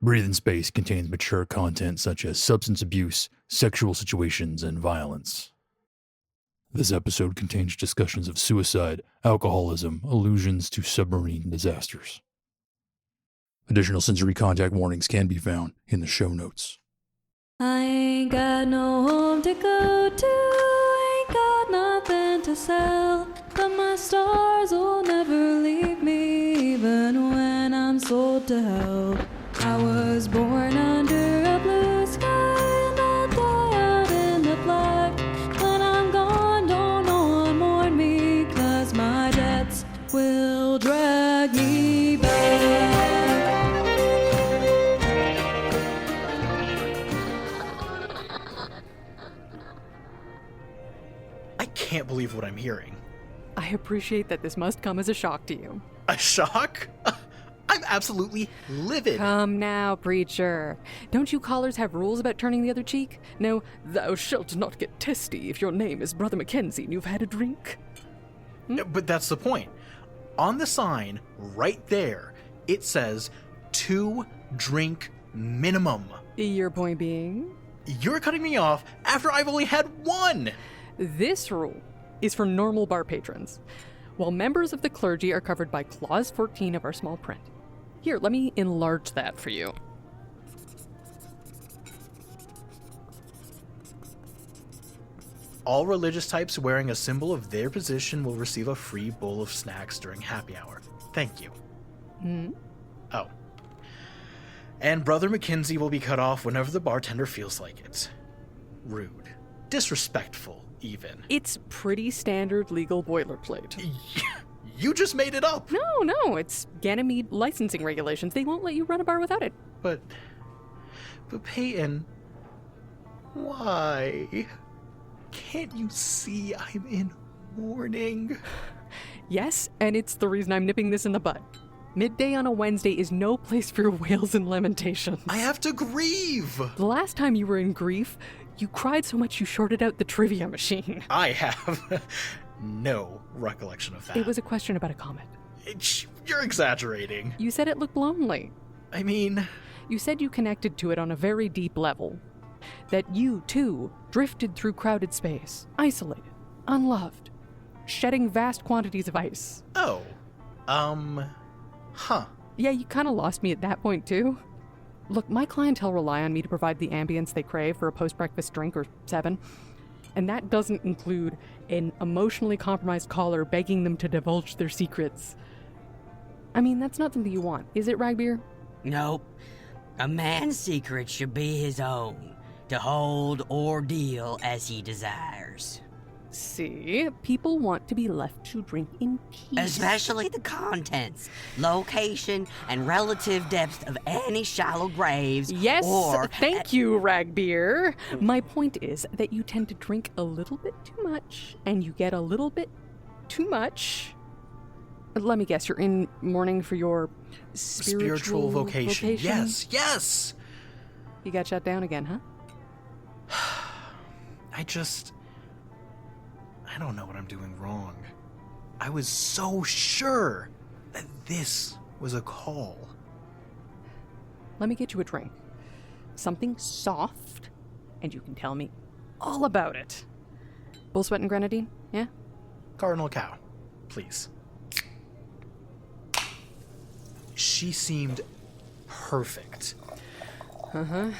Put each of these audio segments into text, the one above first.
Breathe in Space contains mature content such as substance abuse, sexual situations, and violence. This episode contains discussions of suicide, alcoholism, allusions to submarine disasters. Additional sensory contact warnings can be found in the show notes. I ain't got no home to go to, ain't got nothing to sell, but my stars will never leave me, even when I'm sold to hell. I was born under a blue sky, and I'll die out in the black. When I'm gone, don't no one mourn me, 'cause my debts will drag me back. I can't believe what I'm hearing. I appreciate that this must come as a shock to you. A shock? I'm absolutely livid. Come now, preacher. Don't you callers have rules about turning the other cheek? No, thou shalt not get testy if your name is Brother McKenzie and you've had a drink. But that's the point. On the sign, right there, it says 2 drink minimum. Your point being? You're cutting me off after I've only had 1. This rule is for normal bar patrons, while members of the clergy are covered by Clause 14 of our small print. Here, let me enlarge that for you. All religious types wearing a symbol of their position will receive a free bowl of snacks during happy hour. Thank you. Oh. And Brother McKenzie will be cut off whenever the bartender feels like it. Rude. Disrespectful, even. It's pretty standard legal boilerplate. You just made it up! No, it's Ganymede licensing regulations. They won't let you run a bar without it. But Peyton, why? Can't you see I'm in mourning? Yes, and it's the reason I'm nipping this in the bud. Midday on a Wednesday is no place for wails and lamentations. I have to grieve! The last time you were in grief, you cried so much you shorted out the trivia machine. I have no recollection of that. It was a question about a comet. You're exaggerating. You said it looked lonely. I mean... You said you connected to it on a very deep level. That you, too, drifted through crowded space, isolated, unloved, shedding vast quantities of ice. Oh. Huh. Yeah, you kind of lost me at that point, too. Look, my clientele rely on me to provide the ambience they crave for a post-breakfast drink or 7. And that doesn't include an emotionally compromised caller begging them to divulge their secrets. I mean, that's not something you want, is it, Ragbeer? Nope. A man's secret should be his own, to hold or deal as he desires. See, people want to be left to drink in peace. Especially the contents, location, and relative depth of any shallow graves. Yes, or thank you, Ragbeer. My point is that you tend to drink a little bit too much, and you get a little bit too much. Let me guess, you're in mourning for your spiritual vocation? Yes! You got shut down again, huh? I don't know what I'm doing wrong. I was so sure that this was a call. Let me get you a drink. Something soft, and you can tell me all about it. Bull sweat and grenadine, yeah? Cardinal Cow, please. She seemed perfect. Uh-huh.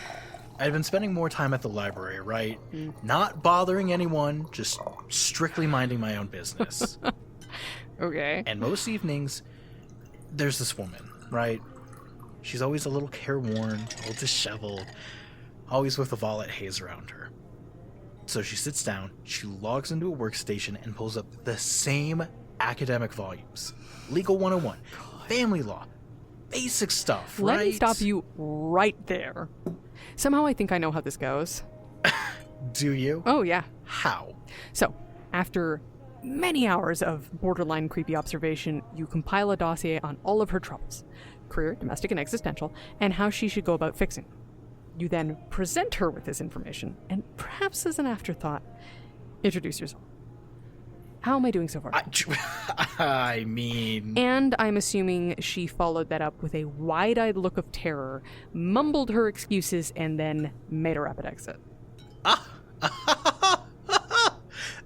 I'd been spending more time at the library, right? Not bothering anyone, just strictly minding my own business. Okay. And most evenings, there's this woman, right? She's always a little careworn, a little disheveled, always with a violet haze around her. So she sits down, she logs into a workstation and pulls up the same academic volumes. Legal 101, family law, basic stuff, right? Let me stop you right there. Somehow I think I know how this goes. Do you? Oh, yeah. How? So, after many hours of borderline creepy observation, you compile a dossier on all of her troubles, career, domestic, and existential, and how she should go about fixing them. You then present her with this information, and perhaps as an afterthought, introduce yourself. How am I doing so far? I mean... And I'm assuming she followed that up with a wide-eyed look of terror, mumbled her excuses, and then made a rapid exit.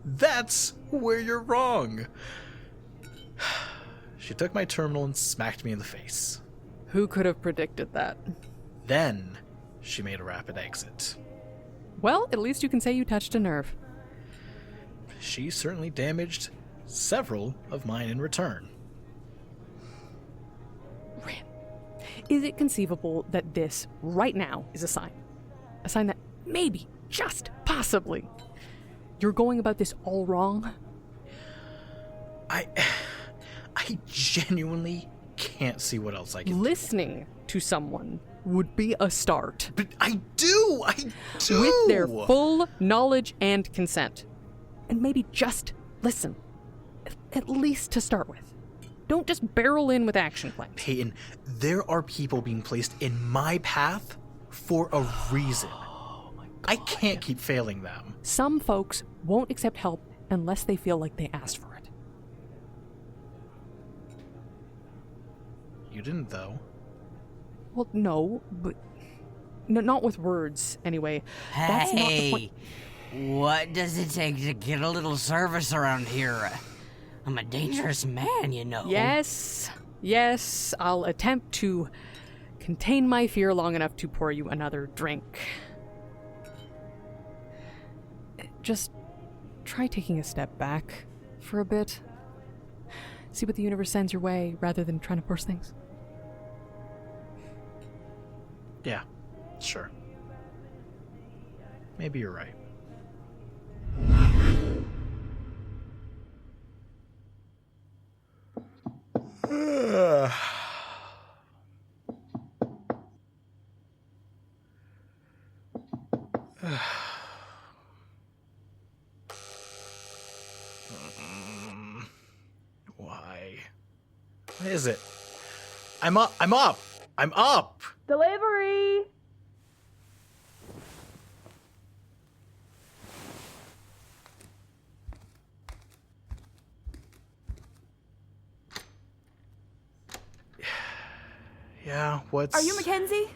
That's where you're wrong. She took my terminal and smacked me in the face. Who could have predicted that? Then she made a rapid exit. Well, at least you can say you touched a nerve. She certainly damaged several of mine in return. Ran. Is it conceivable that this, right now, is a sign? A sign that maybe, just possibly, you're going about this all wrong? I genuinely can't see what else I can do. Listening to someone would be a start. But I do! With their full knowledge and consent. And maybe just listen. At least to start with. Don't just barrel in with action plans. Peyton, there are people being placed in my path for a reason. Oh my God. I can't keep failing them. Some folks won't accept help unless they feel like they asked for it. You didn't, though. Well, no, but... No, not with words, anyway. That's not the point. What does it take to get a little service around here? I'm a dangerous man, you know. Yes, I'll attempt to contain my fear long enough to pour you another drink. Just try taking a step back for a bit. See what the universe sends your way rather than trying to force things. Yeah, sure. Maybe you're right. Why? What is it? I'm up! Delivery! Yeah, what's... Are you McKenzie?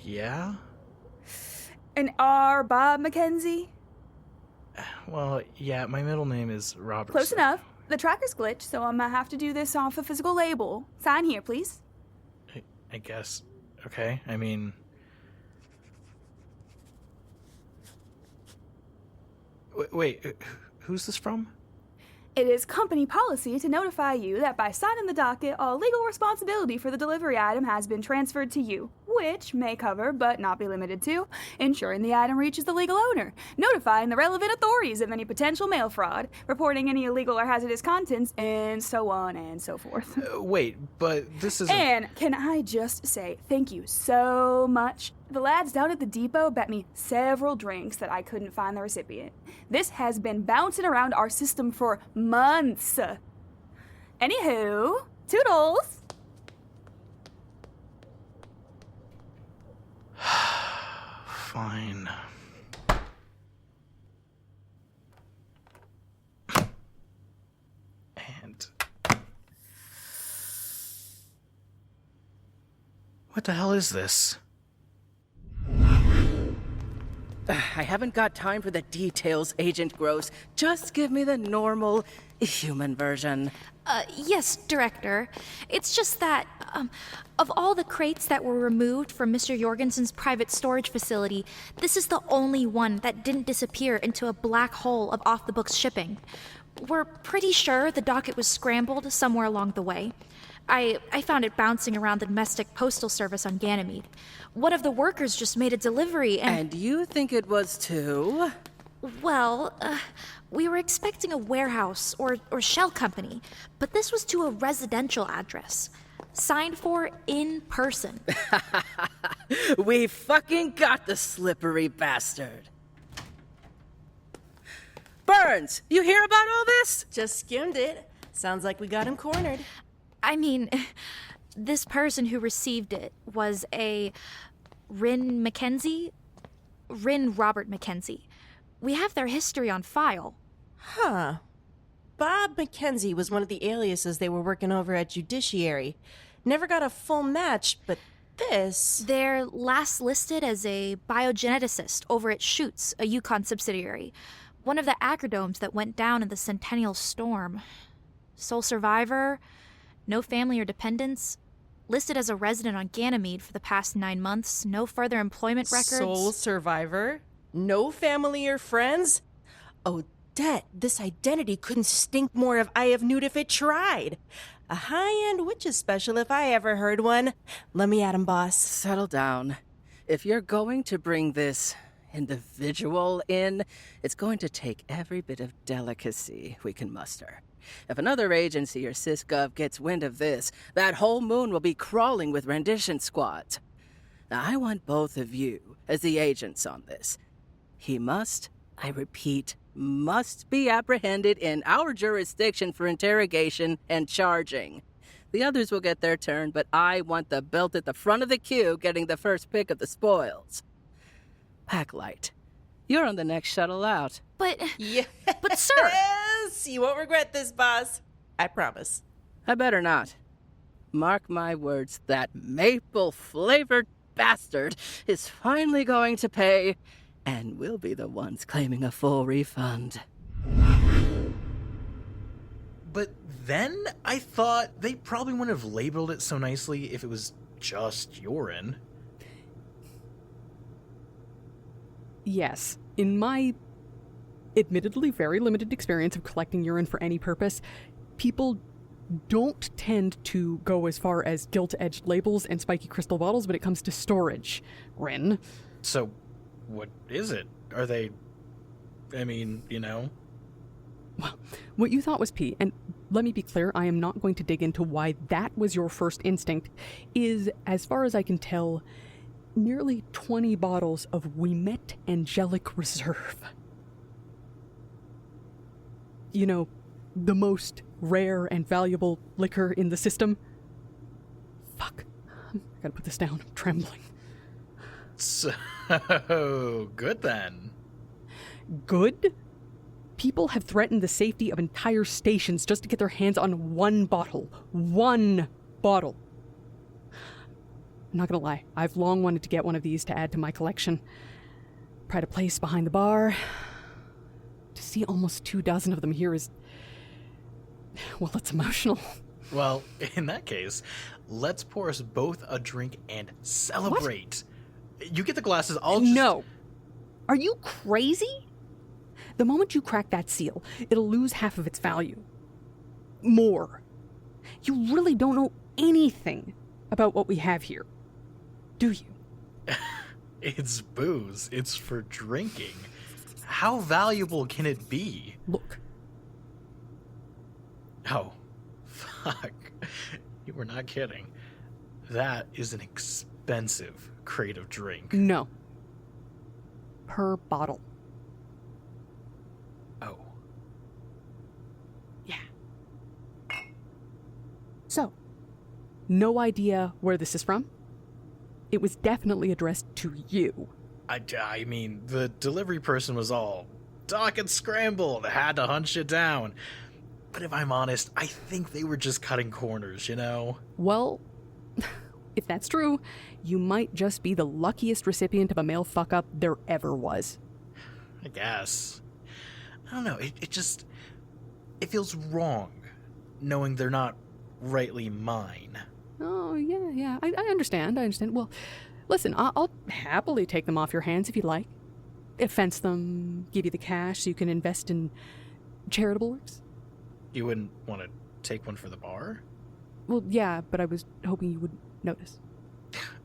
Yeah? And are Bob McKenzie? Well, yeah, my middle name is Robert. Close enough. The tracker's glitched, so I'm gonna have to do this off a physical label. Sign here, please. I guess. Okay, I mean... Wait, who's this from? It is company policy to notify you that by signing the docket, all legal responsibility for the delivery item has been transferred to you, which may cover, but not be limited to, ensuring the item reaches the legal owner, notifying the relevant authorities of any potential mail fraud, reporting any illegal or hazardous contents, and so on and so forth. Wait, but this isn't... And can I just say thank you so much? The lads down at the depot bet me several drinks that I couldn't find the recipient. This has been bouncing around our system for months. Anywho, toodles. Fine. And... What the hell is this? I haven't got time for the details, Agent Gross. Just give me the normal, human version. Yes, Director. It's just that, of all the crates that were removed from Mr. Jorgensen's private storage facility, this is the only one that didn't disappear into a black hole of off-the-books shipping. We're pretty sure the docket was scrambled somewhere along the way. I found it bouncing around the domestic postal service on Ganymede. One of the workers just made a delivery And you think it was too? Well, we were expecting a warehouse or shell company, but this was to a residential address. Signed for in person. We fucking got the slippery bastard. Burns, you hear about all this? Just skimmed it. Sounds like we got him cornered. I mean, this person who received it was a Robert McKenzie. We have their history on file. Huh. Bob McKenzie was one of the aliases they were working over at Judiciary. Never got a full match, but this... They're last listed as a biogeneticist over at Shoots, a Yukon subsidiary. One of the acrodomes that went down in the Centennial Storm. Sole survivor, no family or dependents, listed as a resident on Ganymede for the past 9 months, no further employment records. Sole survivor? No family or friends? Odette, this identity couldn't stink more of Eye of Newt if it tried. A high-end witches special if I ever heard one. Let me at him, boss. Settle down. If you're going to bring this individual in, it's going to take every bit of delicacy we can muster. If another agency or sysgov gets wind of this, that whole moon will be crawling with rendition squads. Now, I want both of you as the agents on this. He must, I repeat, must be apprehended in our jurisdiction for interrogation and charging. The others will get their turn, but I want the belt at the front of the queue getting the first pick of the spoils. Packlight, you're on the next shuttle out. But, Yes, but sir! You won't regret this, boss. I promise. I better not. Mark my words, that maple-flavored bastard is finally going to pay, and we'll be the ones claiming a full refund. But then I thought they probably wouldn't have labeled it so nicely if it was just urine. Yes. In my admittedly very limited experience of collecting urine for any purpose, people don't tend to go as far as gilt-edged labels and spiky crystal bottles when it comes to storage, Rin. So, what is it? Are they... I mean, you know... Well, what you thought was pee, and let me be clear, I am not going to dig into why that was your first instinct, is, as far as I can tell, nearly 20 bottles of Wimet Angelic Reserve. You know, the most rare and valuable liquor in the system. Fuck. I gotta put this down. I'm trembling. So, good then. Good? People have threatened the safety of entire stations just to get their hands on one bottle. One bottle. I'm not gonna lie, I've long wanted to get one of these to add to my collection. Pride of place behind the bar. To see almost 24 of them here is... well, it's emotional. Well, in that case, let's pour us both a drink and celebrate. What? You get the glasses, I'll just... No. Are you crazy? The moment you crack that seal, it'll lose half of its value. More. You really don't know anything about what we have here, do you? It's booze. It's for drinking. How valuable can it be? Look. Oh, fuck. You were not kidding. That is an expensive crate of drink. No. Per bottle. Oh. Yeah. So, no idea where this is from? It was definitely addressed to you. I mean, the delivery person was all dock and scrambled, had to hunt shit down. But if I'm honest, I think they were just cutting corners, you know? Well, if that's true, you might just be the luckiest recipient of a mail fuck-up there ever was. I guess. I don't know, it feels wrong, knowing they're not rightly mine. Oh, yeah, I understand. Well, listen, I'll happily take them off your hands if you'd like. Fence them, give you the cash so you can invest in charitable works. You wouldn't want to take one for the bar? Well, yeah, but I was hoping you would notice.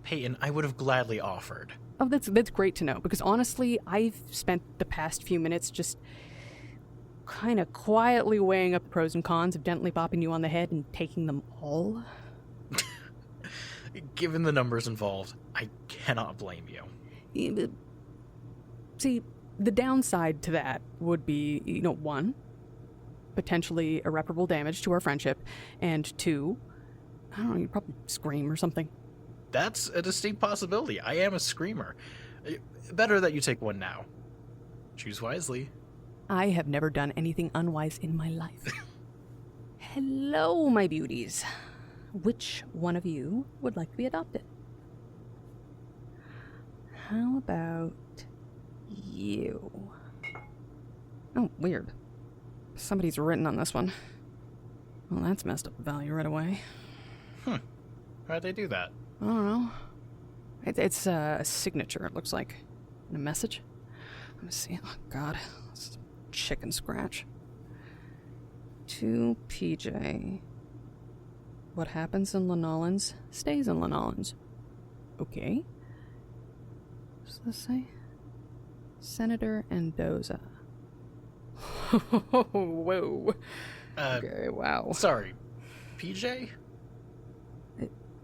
Peyton, I would have gladly offered. Oh, that's great to know, because honestly, I've spent the past few minutes just kind of quietly weighing up the pros and cons of gently bopping you on the head and taking them all. Given the numbers involved, I cannot blame you. See, the downside to that would be, one, potentially irreparable damage to our friendship, and two, I don't know, you'd probably scream or something. That's a distinct possibility. I am a screamer. Better that you take one now. Choose wisely. I have never done anything unwise in my life. Hello, my beauties. Which one of you would like to be adopted? How about you? Oh, weird. Somebody's written on this one. Well, that's messed up the value right away. How'd they do that? I don't know. It's a signature, it looks like. And a message. Let me see. Oh, God. This is chicken scratch. To PJ. What happens in Lanolins stays in Lanolins. Okay. What does this say? Senator Mendoza. Whoa. Okay, wow. Sorry, PJ?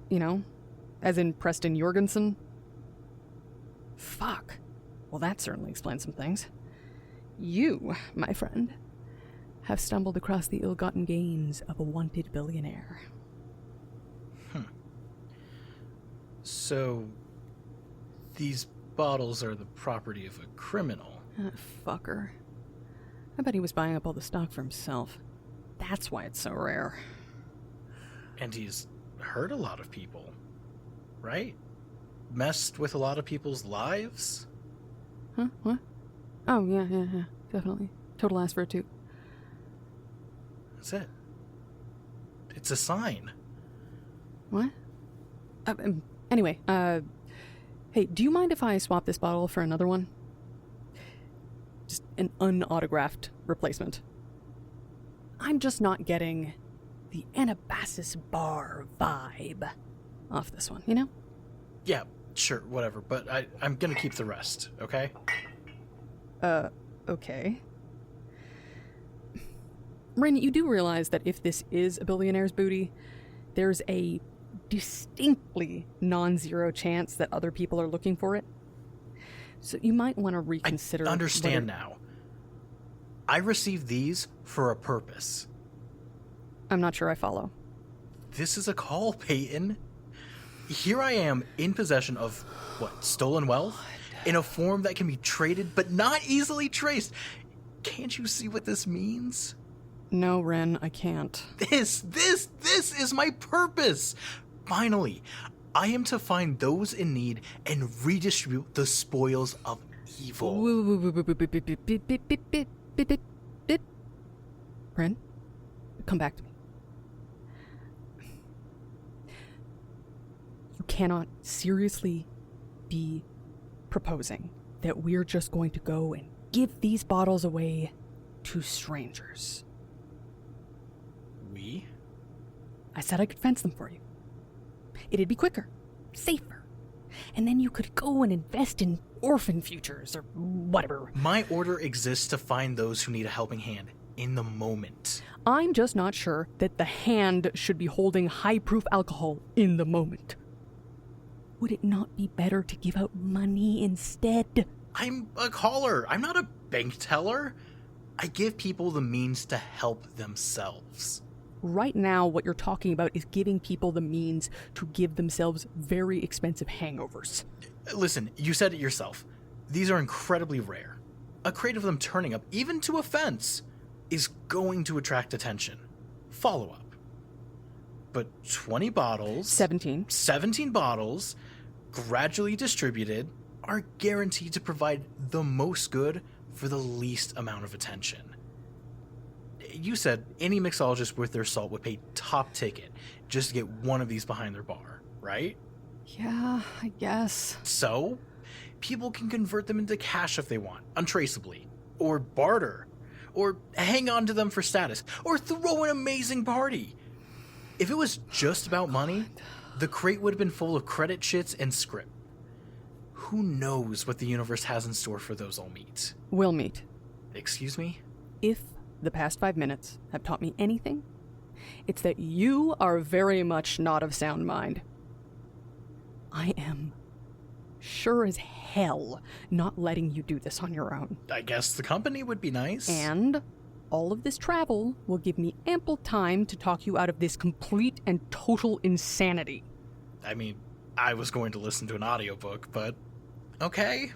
You know, as in Preston Jorgensen? Fuck. Well, that certainly explains some things. You, my friend, have stumbled across the ill-gotten gains of a wanted billionaire. So, these bottles are the property of a criminal. That fucker. I bet he was buying up all the stock for himself. That's why it's so rare. And he's hurt a lot of people, right? Messed with a lot of people's lives? Huh? What? Oh, yeah, definitely. Total ass for it, too. That's it. It's a sign. What? Anyway, hey, do you mind if I swap this bottle for another one? Just an unautographed replacement. I'm just not getting the Anabasis bar vibe off this one, you know? Yeah, sure, whatever, but I'm gonna keep the rest, okay? Okay. Rin, you do realize that if this is a billionaire's booty, there's a distinctly non-zero chance that other people are looking for it. So you might want to reconsider. I understand now. I received these for a purpose. I'm not sure I follow. This is a call, Peyton. Here I am in possession of, stolen wealth? In a form that can be traded but not easily traced. Can't you see what this means? No, Ren, I can't. This is my purpose. Finally, I am to find those in need and redistribute the spoils of evil. Ren, come back to me. You cannot seriously be proposing that we're just going to go and give these bottles away to strangers. We? I said I could fence them for you. It'd be quicker, safer, and then you could go and invest in orphan futures or whatever. My order exists to find those who need a helping hand in the moment. I'm just not sure that the hand should be holding high-proof alcohol in the moment. Would it not be better to give out money instead? I'm a caller. I'm not a bank teller. I give people the means to help themselves. Right now, what you're talking about is giving people the means to give themselves very expensive hangovers. Listen, you said it yourself. These are incredibly rare. A crate of them turning up, even to a fence, is going to attract attention. Follow up. But 20 bottles... 17 bottles, gradually distributed, are guaranteed to provide the most good for the least amount of attention. You said any mixologist worth their salt would pay top ticket just to get one of these behind their bar, right? Yeah, I guess. So, people can convert them into cash if they want, untraceably, or barter, or hang on to them for status, or throw an amazing party. If it was just about money, the crate would have been full of credit shits and script. Who knows what the universe has in store for those I'll meet? We'll meet. Excuse me? If the past 5 minutes have taught me anything, it's that you are very much not of sound mind. I am sure as hell not letting you do this on your own. I guess the company would be nice. And all of this travel will give me ample time to talk you out of this complete and total insanity. I mean, I was going to listen to an audiobook, but okay.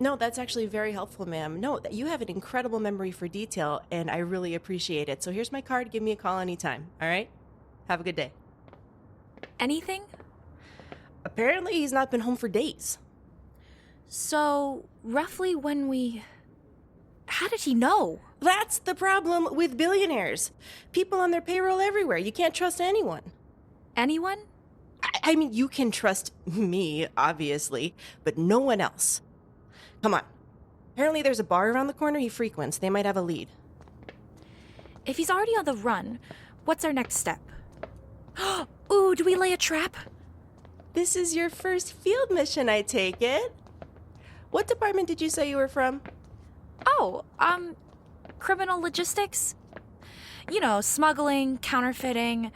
No, that's actually very helpful, ma'am. No, you have an incredible memory for detail, and I really appreciate it. So here's my card. Give me a call anytime, all right? Have a good day. Anything? Apparently, he's not been home for days. So, roughly how did he know? That's the problem with billionaires. People on their payroll everywhere. You can't trust anyone. Anyone? I mean, you can trust me, obviously, but no one else. Come on. Apparently there's a bar around the corner he frequents. They might have a lead. If he's already on the run, what's our next step? Ooh, do we lay a trap? This is your first field mission, I take it? What department did you say you were from? Oh, criminal logistics? You know, smuggling, counterfeiting,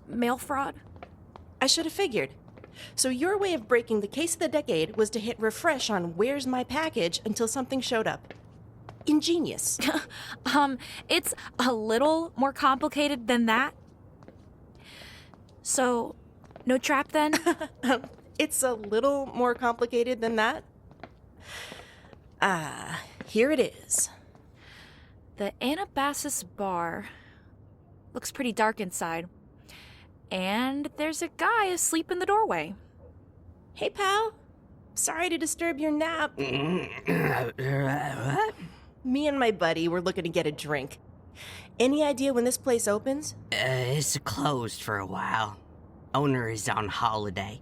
mail fraud. I should have figured. So your way of breaking the case of the decade was to hit refresh on where's my package until something showed up. Ingenious. It's a little more complicated than that. So, no trap then? It's a little more complicated than that. Here it is. The Anabasis bar looks pretty dark inside. And there's a guy asleep in the doorway. Hey, pal. Sorry to disturb your nap. What? Me and my buddy were looking to get a drink. Any idea when this place opens? It's closed for a while. Owner is on holiday.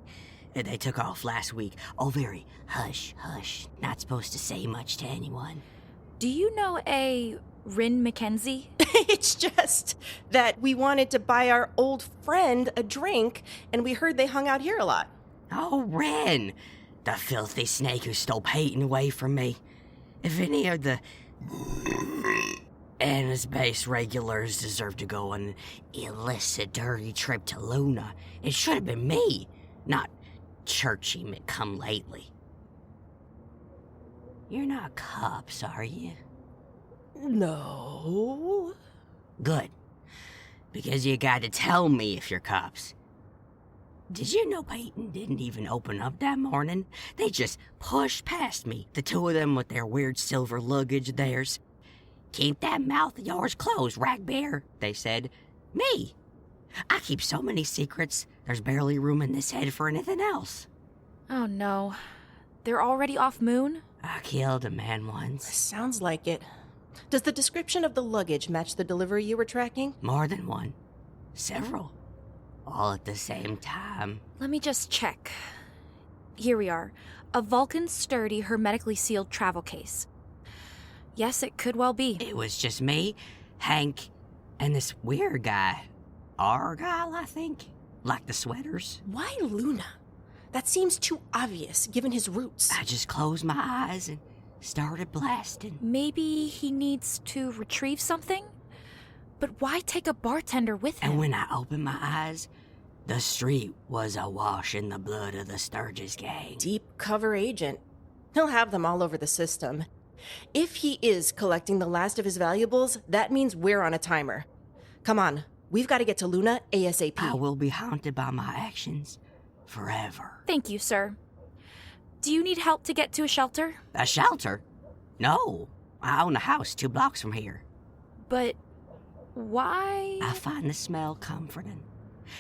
They took off last week. Oh, very hush. Not supposed to say much to anyone. Do you know a McKenzie? It's just that we wanted to buy our old friend a drink, and we heard they hung out here a lot. Oh, Ren! The filthy snake who stole Peyton away from me. If any of the Anna's base regulars deserve to go on an illicit, dirty trip to Luna, it should have been me, not Churchy McCome-lately. You're not cops, are you? No. Good. Because you got to tell me if you're cops. Did you know Peyton didn't even open up that morning? They just pushed past me, the two of them with their weird silver luggage of theirs. Keep that mouth of yours closed, Rag Bear, they said. Me. I keep so many secrets, there's barely room in this head for anything else. Oh no. They're already off Moon? I killed a man once. Sounds like it. Does the description of the luggage match the delivery you were tracking? More than one. Several. All at the same time. Let me just check. Here we are. A Vulcan sturdy, hermetically sealed travel case. Yes, it could well be. It was just me, Hank, and this weird guy. Argyle, I think. Like the sweaters. Why Luna? That seems too obvious, given his roots. I just closed my eyes and started blasting. Maybe he needs to retrieve something? But why take a bartender with him? And when I opened my eyes, the street was awash in the blood of the Sturgis gang. Deep cover agent. He'll have them all over the system. If he is collecting the last of his valuables, that means we're on a timer. Come on, we've got to get to Luna ASAP. I will be haunted by my actions forever. Thank you, sir. Do you need help to get to a shelter? A shelter? No. I own a house 2 blocks from here. But why? I find the smell comforting.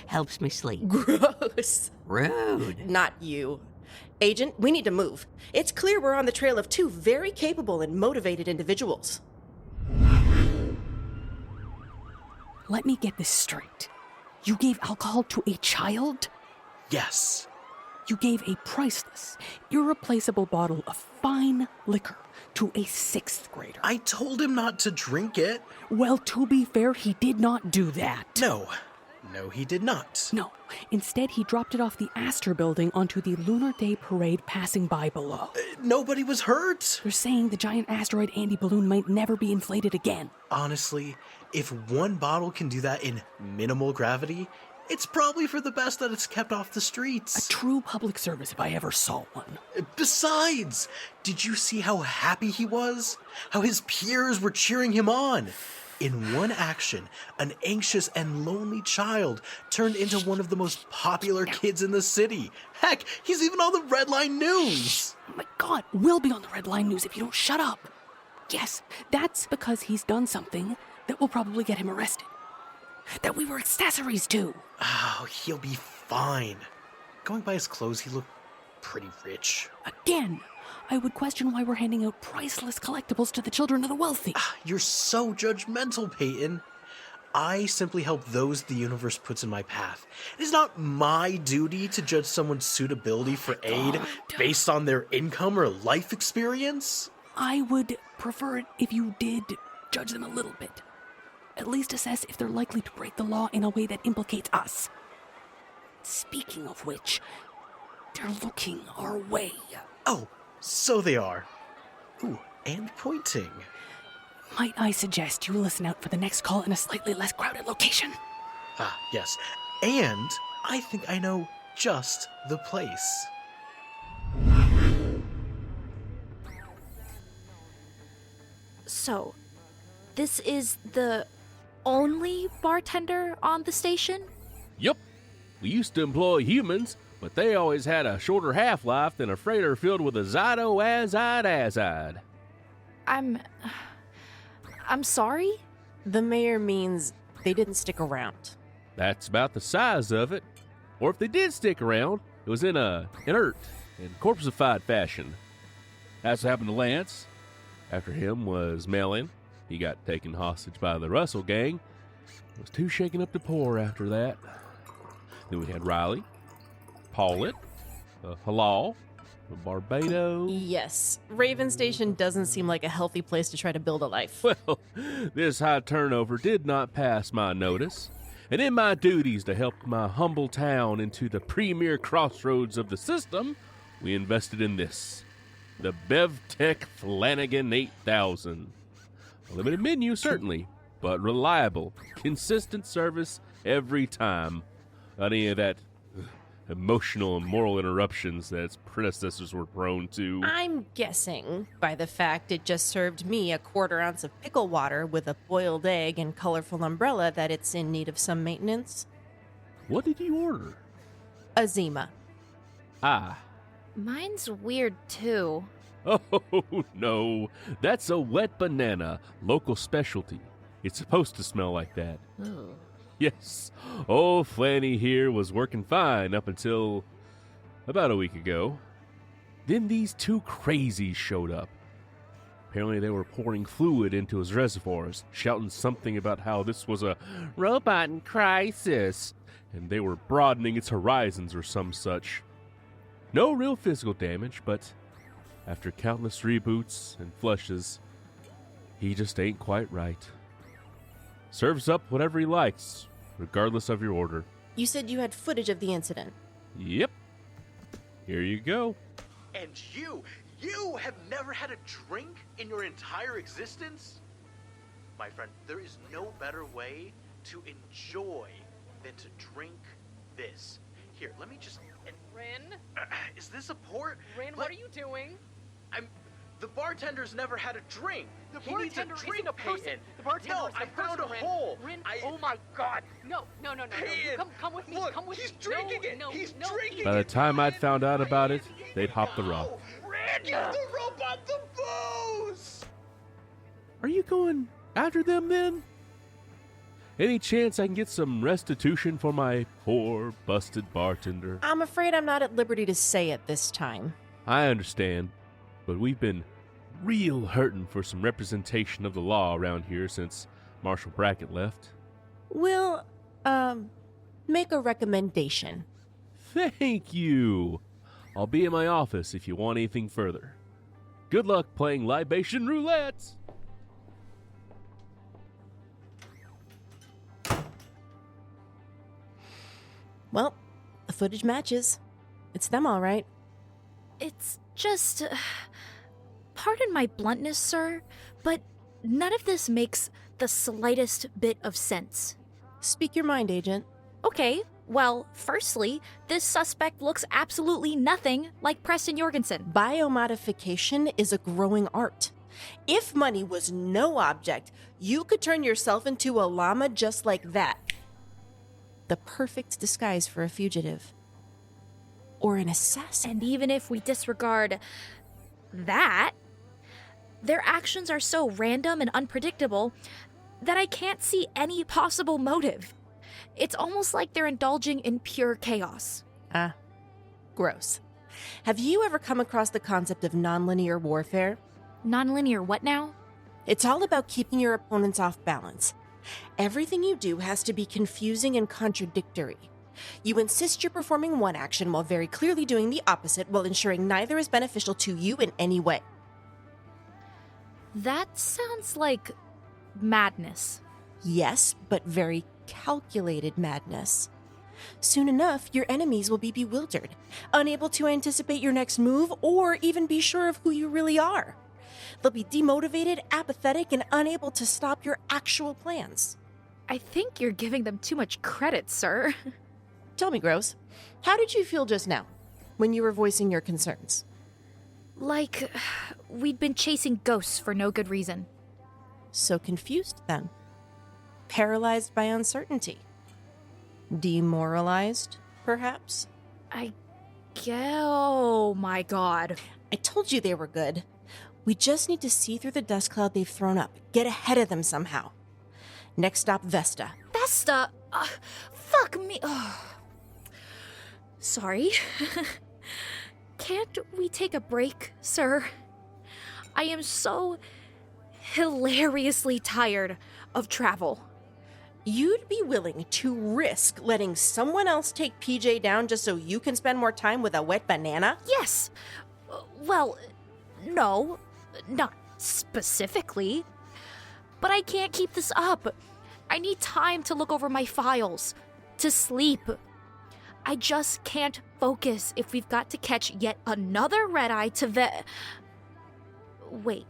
Helps me sleep. Gross. Rude. Not you. Agent, we need to move. It's clear we're on the trail of 2 very capable and motivated individuals. Let me get this straight. You gave alcohol to a child? Yes. You gave a priceless, irreplaceable bottle of fine liquor to a 6th grader. I told him not to drink it. Well, to be fair, he did not do that. No, he did not. No. Instead, he dropped it off the Astor building onto the Lunar Day parade passing by below. Nobody was hurt. They're saying the giant asteroid Andy balloon might never be inflated again. Honestly, if one bottle can do that in minimal gravity, it's probably for the best that it's kept off the streets. A true public service if I ever saw one. Besides, did you see how happy he was? How his peers were cheering him on? In one action, an anxious and lonely child turned into one of the most popular kids in the city. Heck, he's even on the Red Line News. Oh my God, we'll be on the Red Line News if you don't shut up. Yes, that's because he's done something that will probably get him arrested. That we were accessories to. Oh, he'll be fine. Going by his clothes, he looked pretty rich. Again, I would question why we're handing out priceless collectibles to the children of the wealthy. You're so judgmental, Peyton. I simply help those the universe puts in my path. It is not my duty to judge someone's suitability for aid based on their income or life experience. I would prefer it if you did judge them a little bit. At least assess if they're likely to break the law in a way that implicates us. Speaking of which, they're looking our way. Oh, so they are. Ooh, and pointing. Might I suggest you listen out for the next call in a slightly less crowded location? Ah, yes. And I think I know just the place. So, this is the only bartender on the station? Yup. We used to employ humans, but they always had a shorter half-life than a freighter filled with azido-azide-azide. I'm sorry? The mayor means they didn't stick around. That's about the size of it. Or if they did stick around, it was in a inert and corpseified fashion. That's what happened to Lance. After him was Mellon. He got taken hostage by the Russell gang. Was too shaken up to pour after that. Then we had Riley, Paulette, Halal, Barbados. Yes, Raven Station doesn't seem like a healthy place to try to build a life. Well, this high turnover did not pass my notice. And in my duties to help my humble town into the premier crossroads of the system, we invested in this. The BevTech Flanagan 8000. A limited menu, certainly, but reliable, consistent service every time. Not any of that emotional and moral interruptions that its predecessors were prone to. I'm guessing by the fact it just served me a 1/4 ounce of pickle water with a boiled egg and colorful umbrella that it's in need of some maintenance. What did you order? A Zima. Ah. Mine's weird too. Oh, no. That's a wet banana, local specialty. It's supposed to smell like that. Ooh. Yes, old Flanny here was working fine up until about a week ago. Then these two crazies showed up. Apparently they were pouring fluid into his reservoirs, shouting something about how this was a robot in crisis, and they were broadening its horizons or some such. No real physical damage, but after countless reboots and flushes, he just ain't quite right. Serves up whatever he likes, regardless of your order. You said you had footage of the incident. Yep. Here you go. And you have never had a drink in your entire existence? My friend, there is no better way to enjoy than to drink this. Here, let me just... Rin? Is this a port? Rin, what are you doing? The bartender's never had a drink. The He needs bartender a drink, isn't a person. Peyton. The bartender No, is I a found person, a Rin. hole. Rin, oh my God. No. Peyton, Come with me. Look, Come with he's me. drinking no, it. No, He's no, drinking By the it. time I'd found out about it, they'd hopped the rock. Rin, give the robot the booze! Are you going after them then? Any chance I can get some restitution for my poor, busted bartender? I'm afraid I'm not at liberty to say it this time. I understand, but we've been real hurting for some representation of the law around here since Marshall Brackett left. We'll, make a recommendation. Thank you. I'll be in my office if you want anything further. Good luck playing libation roulette. Well, the footage matches. It's them all right. It's just... pardon my bluntness, sir, but none of this makes the slightest bit of sense. Speak your mind, Agent. Okay, well, firstly, this suspect looks absolutely nothing like Preston Jorgensen. Biomodification is a growing art. If money was no object, you could turn yourself into a llama just like that. The perfect disguise for a fugitive. Or an assassin. And even if we disregard that, their actions are so random and unpredictable that I can't see any possible motive. It's almost like they're indulging in pure chaos. Gross. Have you ever come across the concept of nonlinear warfare? Nonlinear what now? It's all about keeping your opponents off balance. Everything you do has to be confusing and contradictory. You insist you're performing one action while very clearly doing the opposite, while ensuring neither is beneficial to you in any way. That sounds like madness. Yes, but very calculated madness. Soon enough, your enemies will be bewildered, unable to anticipate your next move or even be sure of who you really are. They'll be demotivated, apathetic, and unable to stop your actual plans. I think you're giving them too much credit, sir. Tell me, Gross, how did you feel just now, when you were voicing your concerns? Like we'd been chasing ghosts for no good reason. So confused, then. Paralyzed by uncertainty. Demoralized, perhaps? Oh my god. I told you they were good. We just need to see through the dust cloud they've thrown up. Get ahead of them somehow. Next stop, Vesta. Vesta? Fuck me. Sorry. Can't we take a break, sir? I am so hilariously tired of travel. You'd be willing to risk letting someone else take PJ down just so you can spend more time with a wet banana? Yes. Well, no, not specifically. But I can't keep this up. I need time to look over my files, to sleep. I just can't focus if we've got to catch yet another red-eye to Wait,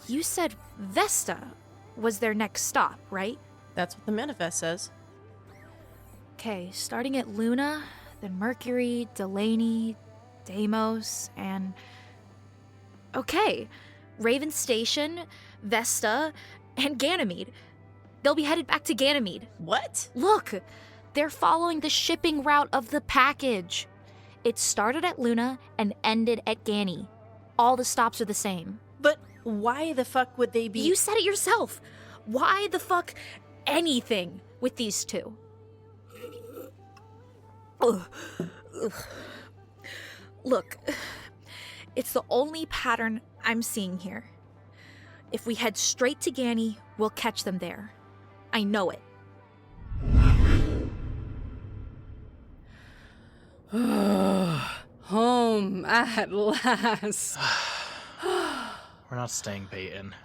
you said Vesta was their next stop, right? That's what the manifest says. Okay, starting at Luna, then Mercury, Delaney, Deimos, and... Okay, Raven Station, Vesta, and Ganymede. They'll be headed back to Ganymede. What? Look, they're following the shipping route of the package. It started at Luna and ended at Gany. All the stops are the same. But why the fuck would they be... You said it yourself. Why the fuck anything with these two? Ugh. Look, it's the only pattern I'm seeing here. If we head straight to Gany, we'll catch them there. I know it. Home at last. We're not staying, Peyton.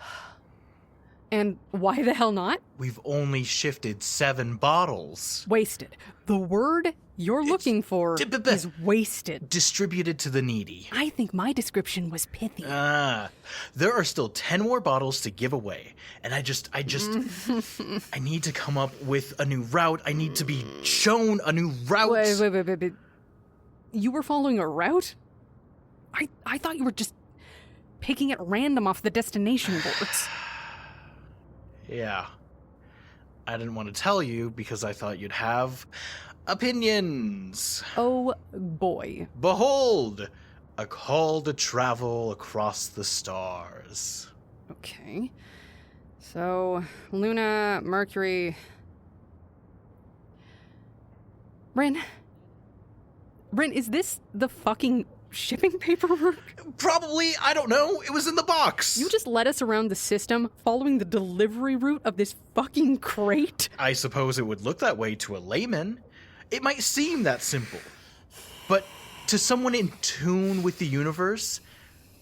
And why the hell not? We've only shifted 7 bottles. Wasted. The word you're looking for is wasted. Distributed to the needy. I think my description was pithy. There are still 10 more bottles to give away. And I I need to come up with a new route. I need to be shown a new route. Wait. You were following a route? I thought you were just picking at random off the destination boards. Yeah. I didn't want to tell you because I thought you'd have opinions. Oh boy. Behold, a call to travel across the stars. Okay. So, Luna, Mercury... Rin, is this the fucking shipping paperwork? Probably, I don't know. It was in the box. You just led us around the system following the delivery route of this fucking crate? I suppose it would look that way to a layman. It might seem that simple. But to someone in tune with the universe,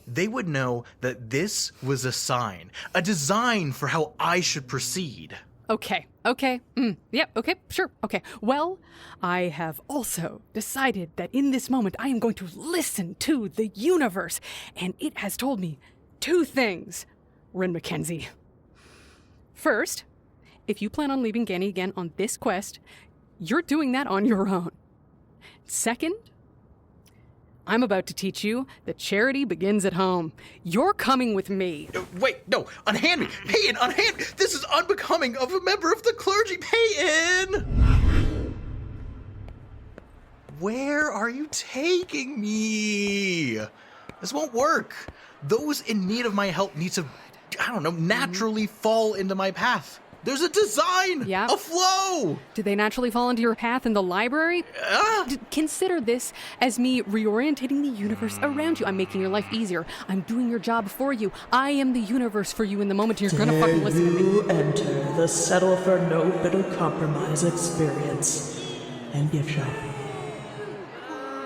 they would know that this was a sign, a design for how I should proceed. Okay. Yep, okay, sure, okay. Well, I have also decided that in this moment I am going to listen to the universe, and it has told me 2 things, Rin McKenzie. First, if you plan on leaving Gany again on this quest, you're doing that on your own. Second, I'm about to teach you that charity begins at home. You're coming with me. Wait, no, unhand me! Peyton, unhand me! This is unbecoming of a member of the clergy, Peyton! Where are you taking me? This won't work. Those in need of my help need to, naturally fall into my path. There's a design, a flow. Do they naturally fall into your path in the library? Consider this as me reorientating the universe around you. I'm making your life easier. I'm doing your job for you. I am the universe for you in the moment you're gonna fucking listen to me. You enter the Settle for No Bitter Compromise experience and gift shop.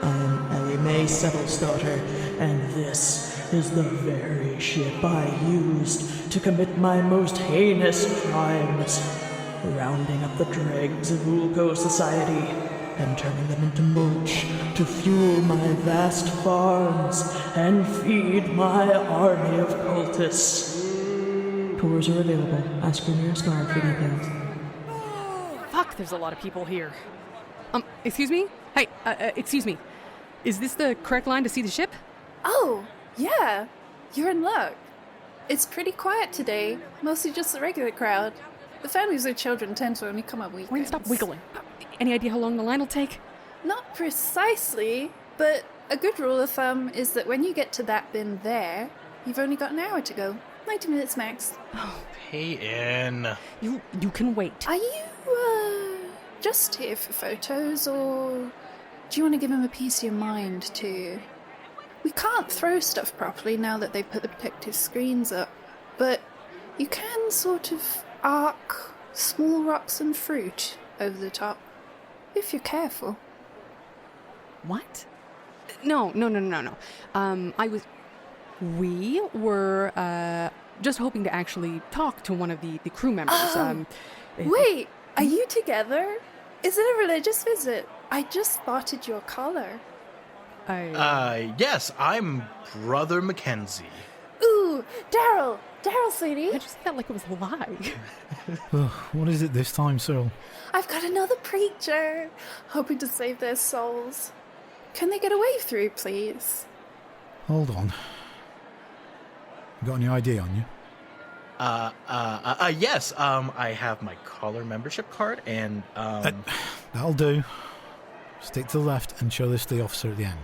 I am Ellie Mae Settle's daughter, and this is the very ship I used to commit my most heinous crimes, rounding up the dregs of Ulco society and turning them into mulch to fuel my vast farms and feed my army of cultists. Tours are available. Ask your nearest guard for details. Fuck, there's a lot of people here. Excuse me? Hey, excuse me. Is this the correct line to see the ship? Oh, yeah. You're in luck. It's pretty quiet today. Mostly just the regular crowd. The families with children tend to only come on weekends. Wayne, stop wiggling. Any idea how long the line will take? Not precisely, but a good rule of thumb is that when you get to that bin there, you've only got an hour to go. 90 minutes max. Oh, Peyton. You can wait. Are you, just here for photos, or do you want to give him a piece of your mind, too? We can't throw stuff properly now that they've put the protective screens up, but you can sort of arc small rocks and fruit over the top, if you're careful. What? No. We were, just hoping to actually talk to one of the crew members. Wait, are you together? Is it a religious visit? I just spotted your collar. Yes, I'm Brother McKenzie. Ooh, Daryl, sweetie. I just said that like it was a lie. What is it this time, Cyril? I've got another preacher, hoping to save their souls. Can they get a wave through, please? Hold on. Got any ID on you? Yes, I have my collar membership card and, That'll do. Stick to the left and show this to the officer at the end.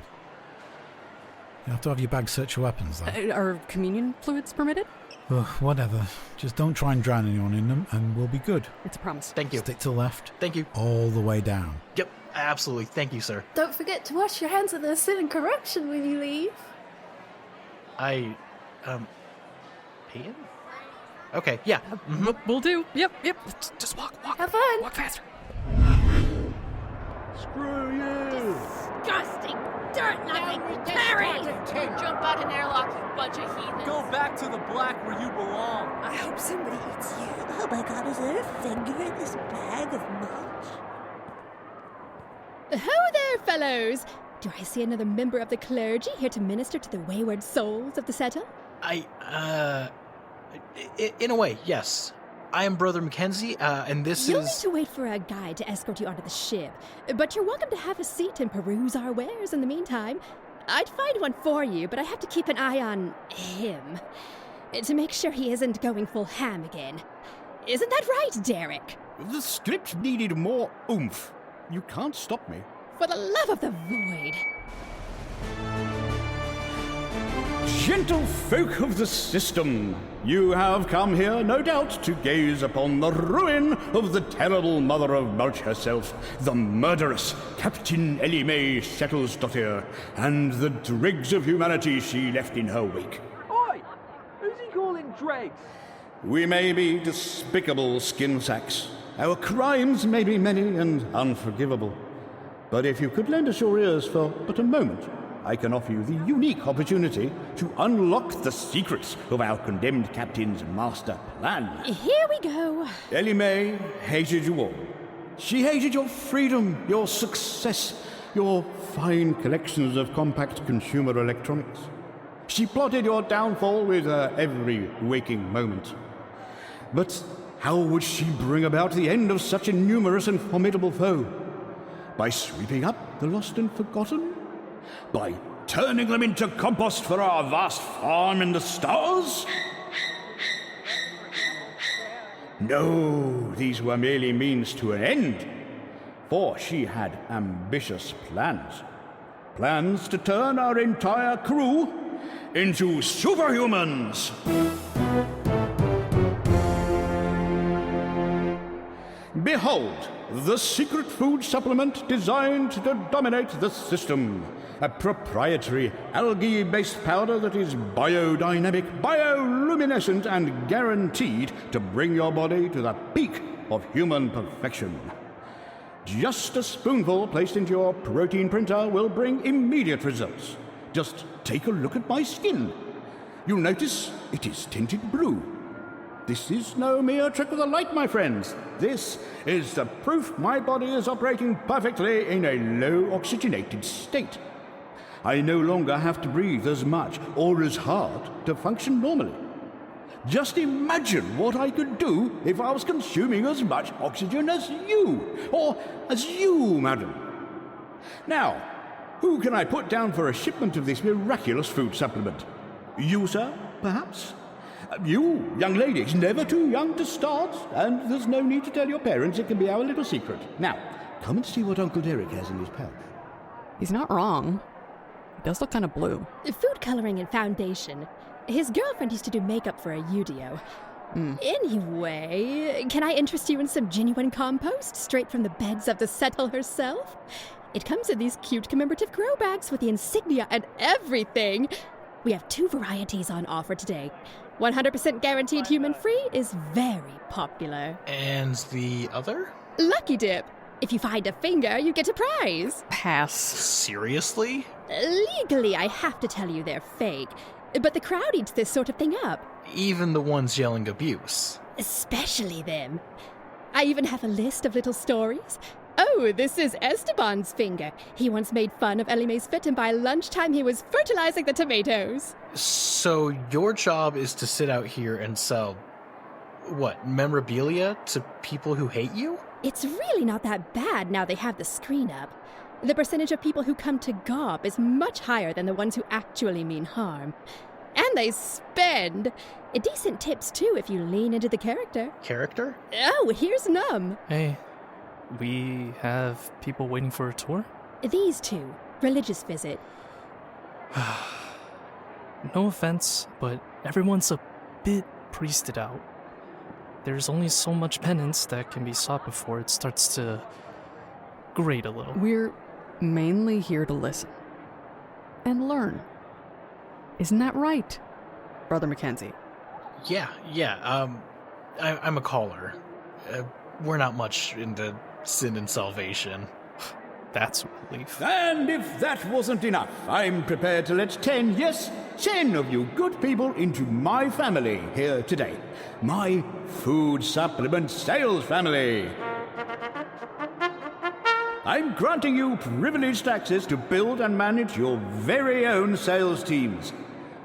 You have to have your bag searched for weapons, though. Are communion fluids permitted? Whatever. Just don't try and drown anyone in them, and we'll be good. It's a promise. Thank you. Stick to the left. Thank you. All the way down. Yep, absolutely. Thank you, sir. Don't forget to wash your hands of the sin and corruption when you leave. Peyton? Okay, yeah. We'll do. Yep. Just walk. Have fun. Walk faster. Screw you! Disgusting! Dirt-loving Terry! Jump out an airlock, you bunch of heathens. Go back to the black where you belong. I hope somebody eats you. Oh my god, is there a finger in this bag of mulch? Ho there, fellows! Do I see another member of the clergy here to minister to the wayward souls of the settle? In a way, yes. I am Brother McKenzie, and this You'll is... need to wait for a guide to escort you onto the ship, but you're welcome to have a seat and peruse our wares in the meantime. I'd find one for you, but I have to keep an eye on him, to make sure he isn't going full ham again. Isn't that right, Derek? The script needed more oomph. You can't stop me. For the love of the void. Gentle folk of the system, you have come here, no doubt, to gaze upon the ruin of the terrible mother of Mulch herself, the murderous Captain Ellie Mae Settlesdottir, and the dregs of humanity she left in her wake. Oi! Who's he calling dregs? We may be despicable skin sacks. Our crimes may be many and unforgivable. But if you could lend us your ears for but a moment, I can offer you the unique opportunity to unlock the secrets of our condemned captain's master plan. Here we go. Ellie Mae hated you all. She hated your freedom, your success, your fine collections of compact consumer electronics. She plotted your downfall with her every waking moment. But how would she bring about the end of such a numerous and formidable foe? By sweeping up the lost and forgotten? By turning them into compost for our vast farm in the stars? No, these were merely means to an end, for she had ambitious plans. Plans to turn our entire crew into superhumans. Behold, the secret food supplement designed to dominate the system. A proprietary algae-based powder that is biodynamic, bioluminescent, and guaranteed to bring your body to the peak of human perfection. Just a spoonful placed into your protein printer will bring immediate results. Just take a look at my skin. You'll notice it is tinted blue. This is no mere trick of the light, my friends. This is the proof my body is operating perfectly in a low oxygenated state. I no longer have to breathe as much or as hard to function normally. Just imagine what I could do if I was consuming as much oxygen as you, or as you, madam. Now, who can I put down for a shipment of this miraculous food supplement? You, sir, perhaps? You, young ladies, never too young to start, and there's no need to tell your parents. It can be our little secret. Now, come and see what Uncle Derek has in his pouch. He's not wrong. He does look kind of blue. Food coloring and foundation. His girlfriend used to do makeup for a UDO. Anyway, can I interest you in some genuine compost straight from the beds of the settle herself? It comes in these cute commemorative grow bags with the insignia and everything. We have 2 varieties on offer today. 100% guaranteed human-free is very popular. And the other? Lucky Dip. If you find a finger, you get a prize. Pass. Seriously? Legally, I have to tell you they're fake. But the crowd eats this sort of thing up. Even the ones yelling abuse. Especially them. I even have a list of little stories. Oh, this is Esteban's finger. He once made fun of Ellie Mae's fit, and by lunchtime he was fertilizing the tomatoes. So your job is to sit out here and sell, what, memorabilia to people who hate you? It's really not that bad now they have the screen up. The percentage of people who come to gob is much higher than the ones who actually mean harm. And they spend. Decent tips, too, if you lean into the character. Character? Oh, here's Num. Hey, we have people waiting for a tour? These 2. Religious visit. No offense, but everyone's a bit priested out. There's only so much penance that can be sought before it starts to grate a little. We're mainly here to listen and learn. Isn't that right, Brother McKenzie? Yeah. I'm a caller. We're not much into sin and salvation. That's a relief. And if that wasn't enough, I'm prepared to let 10 of you good people into my family here today. My food supplement sales family. I'm granting you privileged access to build and manage your very own sales teams.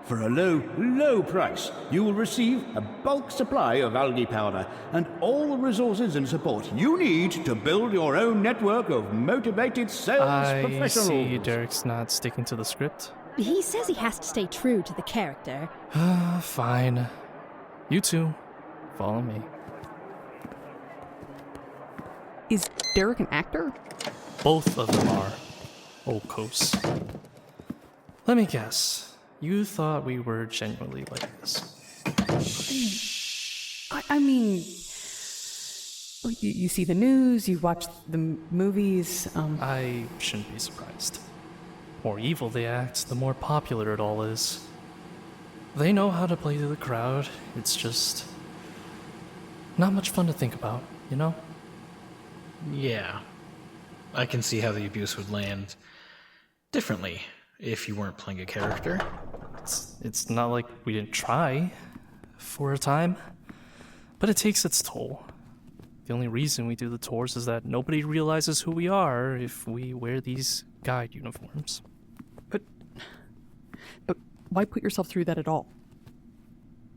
For a low price, you will receive a bulk supply of algae powder and all the resources and support you need to build your own network of motivated sales professionals. I see Derek's not sticking to the script. He says he has to stay true to the character. Fine. You two, follow me. Is Derek an actor? Both of them are. Okos. Let me guess. You thought we were genuinely like this. I mean, you see the news, you watch the movies. I shouldn't be surprised. The more evil they act, the more popular it all is. They know how to play to the crowd. It's just not much fun to think about, you know? Yeah. I can see how the abuse would land differently if you weren't playing a character. It's not like we didn't try for a time, but it takes its toll. The only reason we do the tours is that nobody realizes who we are if we wear these guide uniforms. But why put yourself through that at all?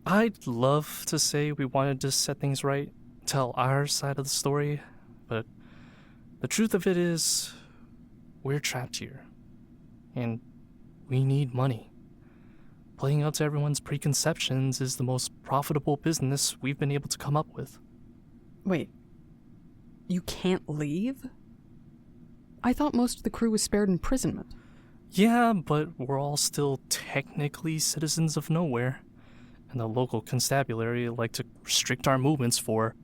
I'd love to say we wanted to set things right, tell our side of the story, but the truth of it is, we're trapped here. And we need money. Playing up to everyone's preconceptions is the most profitable business we've been able to come up with. Wait. You can't leave? I thought most of the crew was spared imprisonment. Yeah, but we're all still technically citizens of nowhere. And the local constabulary like to restrict our movements for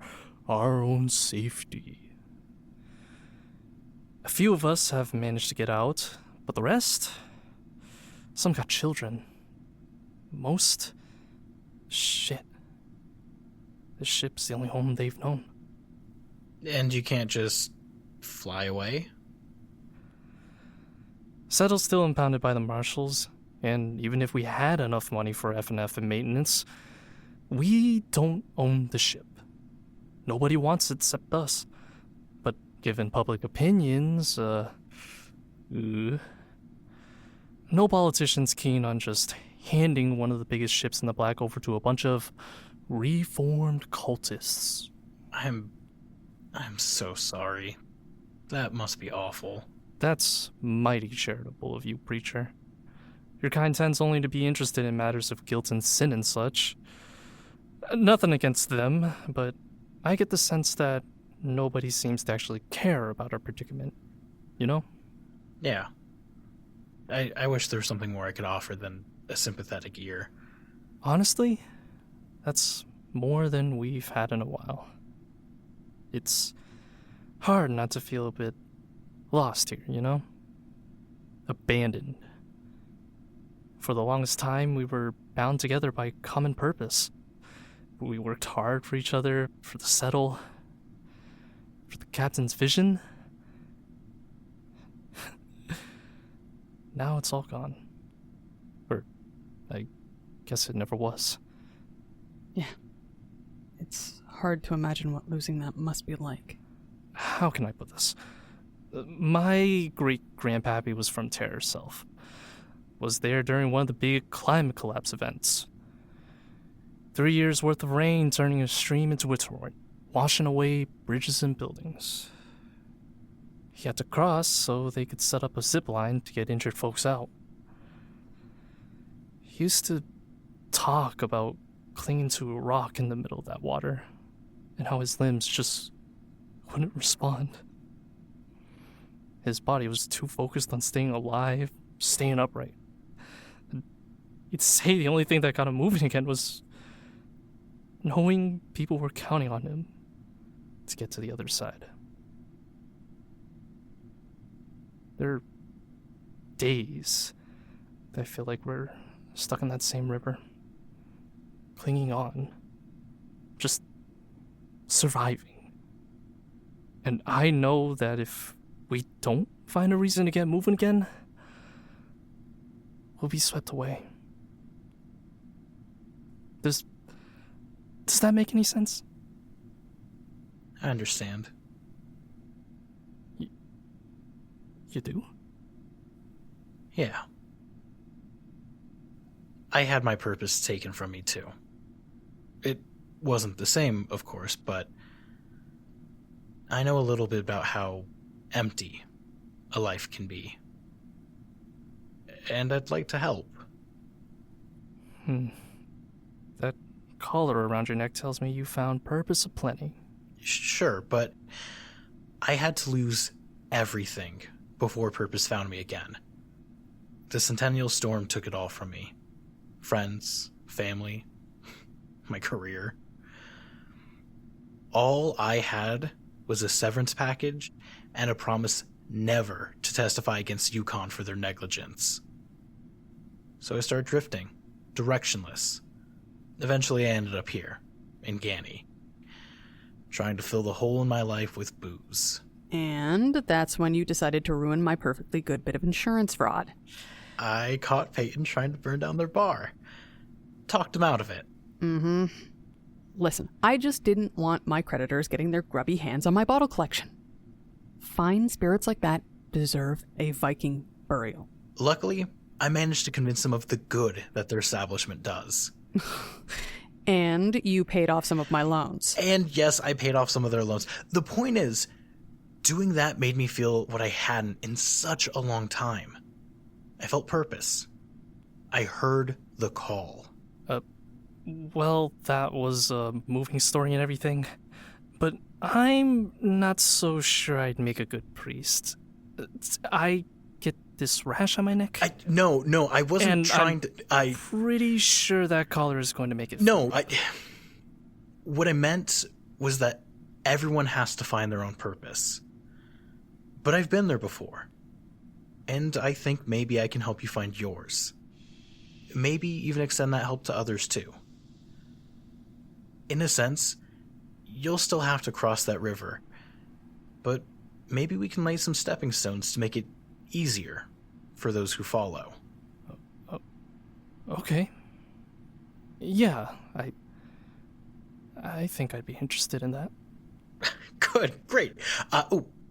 our own safety. A few of us have managed to get out, but the rest? Some got children. Most? Shit. This ship's the only home they've known. And you can't just fly away? Settle's still impounded by the marshals, and even if we had enough money for F&F and maintenance, we don't own the ship. Nobody wants it except us. But given public opinions, no politician's keen on just handing one of the biggest ships in the black over to a bunch of reformed cultists. I'm so sorry. That must be awful. That's mighty charitable of you, preacher. Your kind tends only to be interested in matters of guilt and sin and such. Nothing against them, but I get the sense that nobody seems to actually care about our predicament. You know? Yeah. I wish there was something more I could offer than a sympathetic ear. Honestly, that's more than we've had in a while. It's hard not to feel a bit lost here, you know? Abandoned. For the longest time, we were bound together by common purpose. We worked hard for each other, for the settle, for the captain's vision. Now it's all gone. Or, I guess it never was. Yeah. It's hard to imagine what losing that must be like. How can I put this? My great-grandpappy was from Terror Self. Was there during one of the big climate collapse events. 3 years worth of rain turning a stream into a torrent, washing away bridges and buildings. He had to cross so they could set up a zip line to get injured folks out. He used to talk about clinging to a rock in the middle of that water, and how his limbs just wouldn't respond. His body was too focused on staying alive, staying upright. And he'd say the only thing that got him moving again was knowing people were counting on him to get to the other side. There are days that I feel like we're stuck in that same river, clinging on, just surviving. And I know that if we don't find a reason to get moving again, we'll be swept away. Does that make any sense? I understand. You do? Yeah. I had my purpose taken from me too. It wasn't the same, of course, but I know a little bit about how empty a life can be. And I'd like to help. That collar around your neck tells me you found purpose aplenty. Sure, but I had to lose everything before purpose found me again. The Centennial Storm took it all from me. Friends, family, my career. All I had was a severance package and a promise never to testify against Yukon for their negligence. So I started drifting, directionless. Eventually I ended up here, in Ganny, trying to fill the hole in my life with booze. And that's when you decided to ruin my perfectly good bit of insurance fraud. I caught Peyton trying to burn down their bar. Talked him out of it. Mm-hmm. Listen, I just didn't want my creditors getting their grubby hands on my bottle collection. Fine spirits like that deserve a Viking burial. Luckily, I managed to convince them of the good that their establishment does. And you paid off some of my loans. And yes, I paid off some of their loans. The point is, doing that made me feel what I hadn't in such a long time. I felt purpose. I heard the call. Well, that was a moving story and everything, but I'm not so sure I'd make a good priest. I get this rash on my neck. No, I wasn't trying to. I'm pretty sure that collar is going to make it. No, what I meant was that everyone has to find their own purpose. But I've been there before. And I think maybe I can help you find yours. Maybe even extend that help to others too. In a sense, you'll still have to cross that river. But maybe we can lay some stepping stones to make it easier for those who follow. Okay. Yeah, I think I'd be interested in that. Good, great.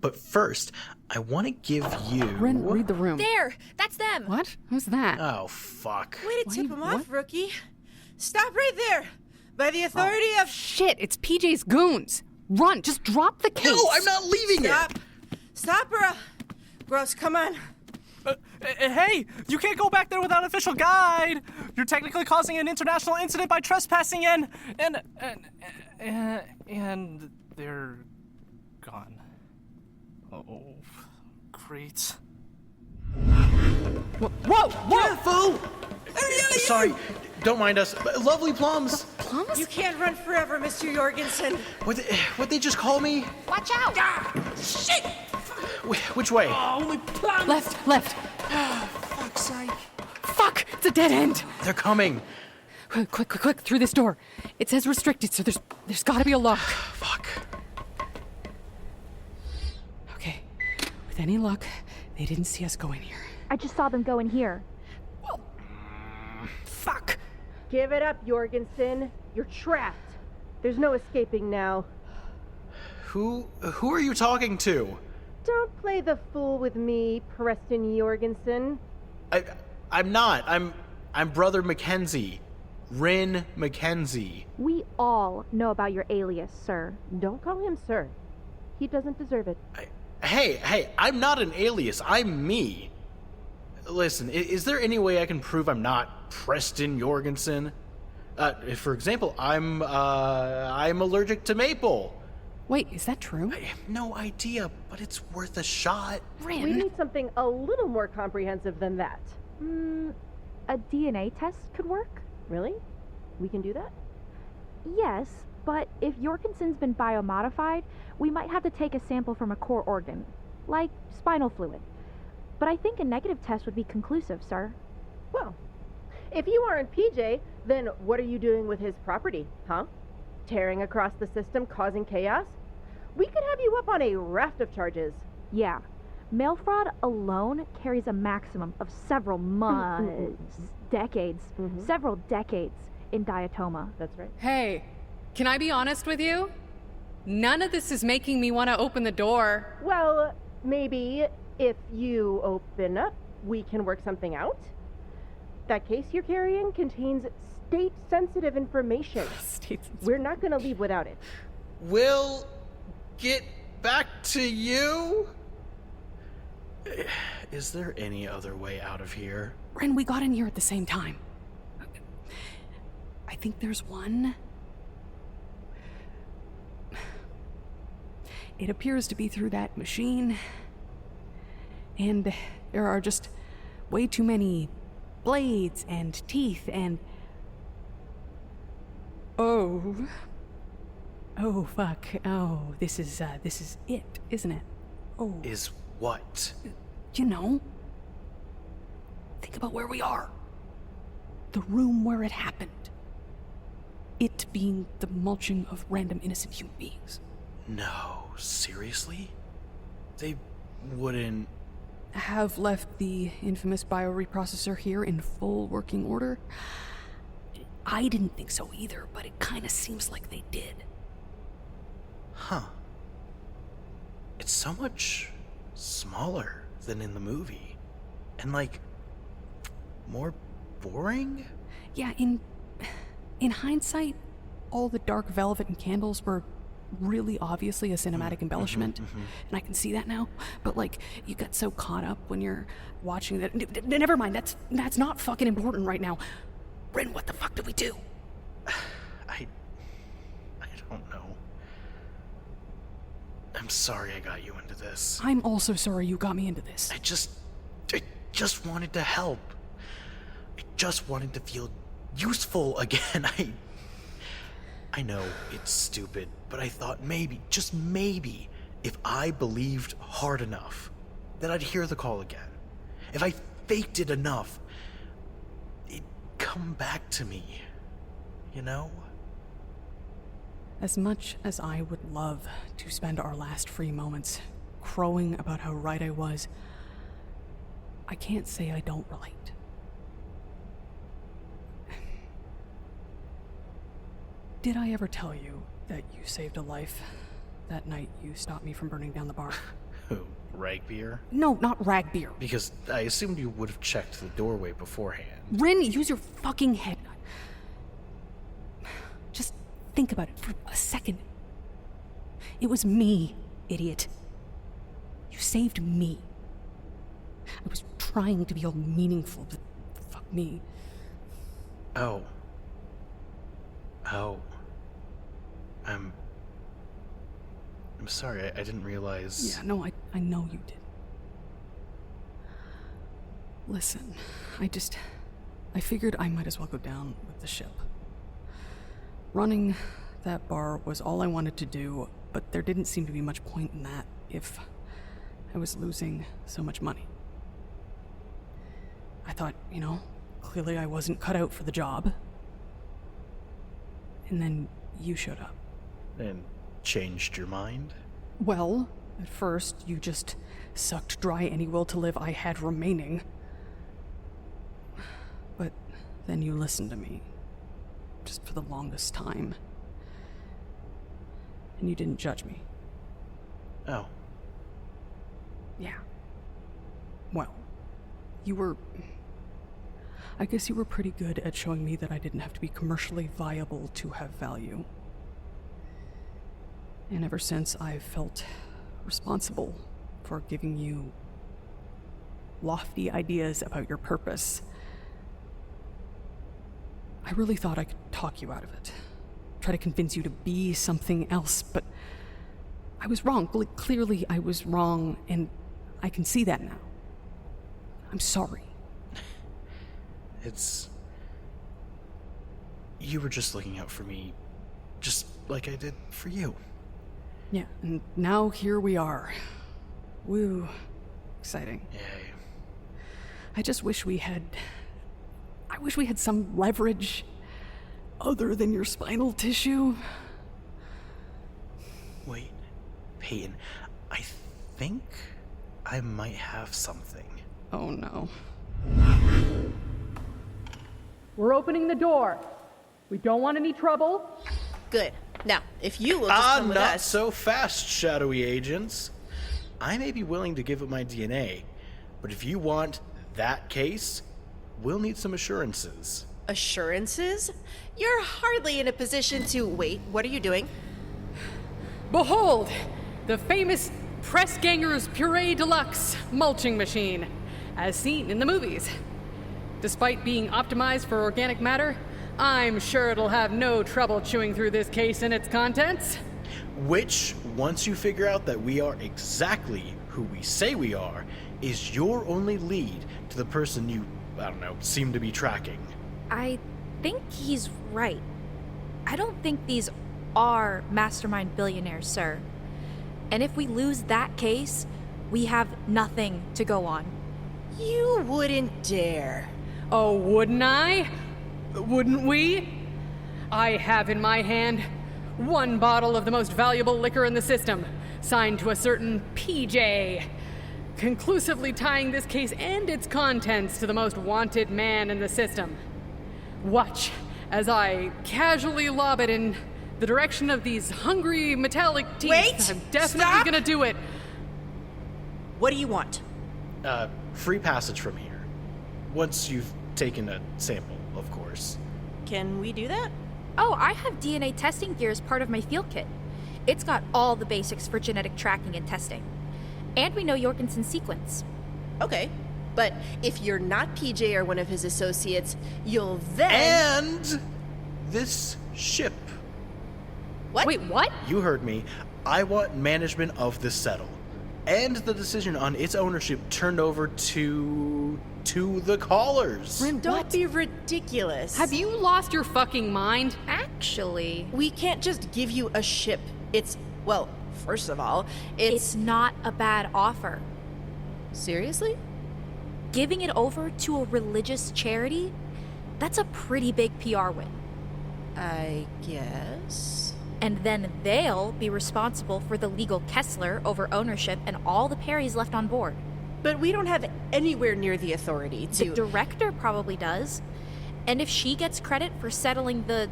But first, I want to give you... Ren, read the room. There! That's them! What? Who's that? Oh, fuck. Way to tip him off, rookie. Stop right there! By the authority of... Shit, it's PJ's goons! Run, just drop the case! No, I'm not leaving it! Stop, bro! Gross, come on. Hey, you can't go back there without an official guide! You're technically causing an international incident by trespassing and they're gone. Oh, great. Whoa! Careful! Sorry, don't mind us. Lovely plums. Plums? You can't run forever, Mr. Jorgensen. What'd they just call me? Watch out! Shit! Which way? Oh, only plums! Left. Fuck's sake. Fuck! It's a dead end! They're coming. Quick, through this door. It says restricted, so there's gotta be a lock. Fuck. Okay, with any luck, they didn't see us go in here. I just saw them go in here. Fuck! Give it up, Jorgensen. You're trapped. There's no escaping now. Who are you talking to? Don't play the fool with me, Preston Jorgensen. I'm not. I'm Brother McKenzie. Rin McKenzie. We all know about your alias, sir. Don't call him sir. He doesn't deserve it. Hey, I'm not an alias. I'm me. Listen, is there any way I can prove I'm not Preston Jorgensen? For example, I'm allergic to maple. Wait, is that true? I have no idea, but it's worth a shot. Rin. We need something a little more comprehensive than that. A DNA test could work? Really? We can do that? Yes, but if Jorgensen's been biomodified, we might have to take a sample from a core organ, like spinal fluid. But I think a negative test would be conclusive, sir. Well, if you aren't PJ, then what are you doing with his property, huh? Tearing across the system, causing chaos? We could have you up on a raft of charges. Yeah. Mail fraud alone carries a maximum of several several decades in diatoma. That's right. Hey, can I be honest with you? None of this is making me want to open the door. Well, maybe if you open up, we can work something out. That case you're carrying contains state-sensitive information. We're not going to leave without it. We'll get back to you? Is there any other way out of here? Ren, we got in here at the same time. I think there's one. It appears to be through that machine. And there are just way too many blades and teeth and... Oh, fuck. Oh, this is it, isn't it? Oh. Is what? You know, think about where we are. The room where it happened. It being the mulching of random innocent human beings. No, seriously? They wouldn't... Have left the infamous bioreprocessor here in full working order? I didn't think so either, but it kind of seems like they did. Huh. It's so much smaller than in the movie. And, like, more boring? Yeah, in hindsight, all the dark velvet and candles were really obviously a cinematic embellishment, and I can see that now. But like, you get so caught up when you're watching that. Never mind. That's not fucking important right now. Rin, what the fuck did we do? I don't know. I'm sorry I got you into this. I'm also sorry you got me into this. I just wanted to help. I just wanted to feel useful again. I know it's stupid, but I thought maybe, just maybe, if I believed hard enough, that I'd hear the call again. If I faked it enough, it'd come back to me. You know? As much as I would love to spend our last free moments crowing about how right I was, I can't say I don't relate. Did I ever tell you that you saved a life that night you stopped me from burning down the bar? Who, rag beer? No, not rag beer. Because I assumed you would have checked the doorway beforehand. Rin, use your fucking head. Just think about it for a second. It was me, idiot. You saved me. I was trying to be all meaningful, but fuck me. Oh. I'm sorry, I didn't realize... Yeah, no, I know you did. Listen, I figured I might as well go down with the ship. Running that bar was all I wanted to do, but there didn't seem to be much point in that if I was losing so much money. I thought, clearly I wasn't cut out for the job. And then you showed up. And changed your mind? Well, at first, you just sucked dry any will to live I had remaining. But then you listened to me. Just for the longest time. And you didn't judge me. Oh. Yeah. Well, I guess you were pretty good at showing me that I didn't have to be commercially viable to have value. And ever since, I've felt responsible for giving you lofty ideas about your purpose. I really thought I could talk you out of it. Try to convince you to be something else, but I was wrong. Clearly, I was wrong, and I can see that now. I'm sorry. You were just looking out for me, just like I did for you. Yeah, and now here we are. Woo. Exciting. Yay. I just wish we had some leverage other than your spinal tissue. Wait, Peyton, I think I might have something. Oh no. We're opening the door. We don't want any trouble. Good. Now, if you will just come with Not us... so fast, shadowy agents. I may be willing to give up my DNA, but if you want that case, we'll need some assurances. Assurances? You're hardly in a position to... Wait, what are you doing? Behold, the famous Press Gangers Puree Deluxe mulching machine, as seen in the movies. Despite being optimized for organic matter, I'm sure it'll have no trouble chewing through this case and its contents. Which, once you figure out that we are exactly who we say we are, is your only lead to the person you, seem to be tracking. I think he's right. I don't think these are mastermind billionaires, sir. And if we lose that case, we have nothing to go on. You wouldn't dare. Oh, wouldn't I? Wouldn't we? I have in my hand one bottle of the most valuable liquor in the system, signed to a certain PJ, conclusively tying this case and its contents to the most wanted man in the system. Watch as I casually lob it in the direction of these hungry metallic teeth. Wait! I'm definitely Stop! gonna do it. What do you want? Free passage from here. Once you've taken a sample, of course. Can we do that? Oh, I have DNA testing gear as part of my field kit. It's got all the basics for genetic tracking and testing. And we know Jorgensen's sequence. Okay, but if you're not PJ or one of his associates, you'll then... And this ship. What? Wait, what? You heard me. I want management of the settle. And the decision on its ownership turned over to the callers. Rin, Don't be ridiculous. Have you lost your fucking mind? Actually, We can't just give you a ship. It's, well, first of all, it's not a bad offer. Seriously? Giving it over to a religious charity? That's a pretty big PR win. I guess. And then they'll be responsible for the legal Kessler over ownership and all the Perrys left on board. But we don't have anywhere near the authority to... The director probably does. And if she gets credit for settling the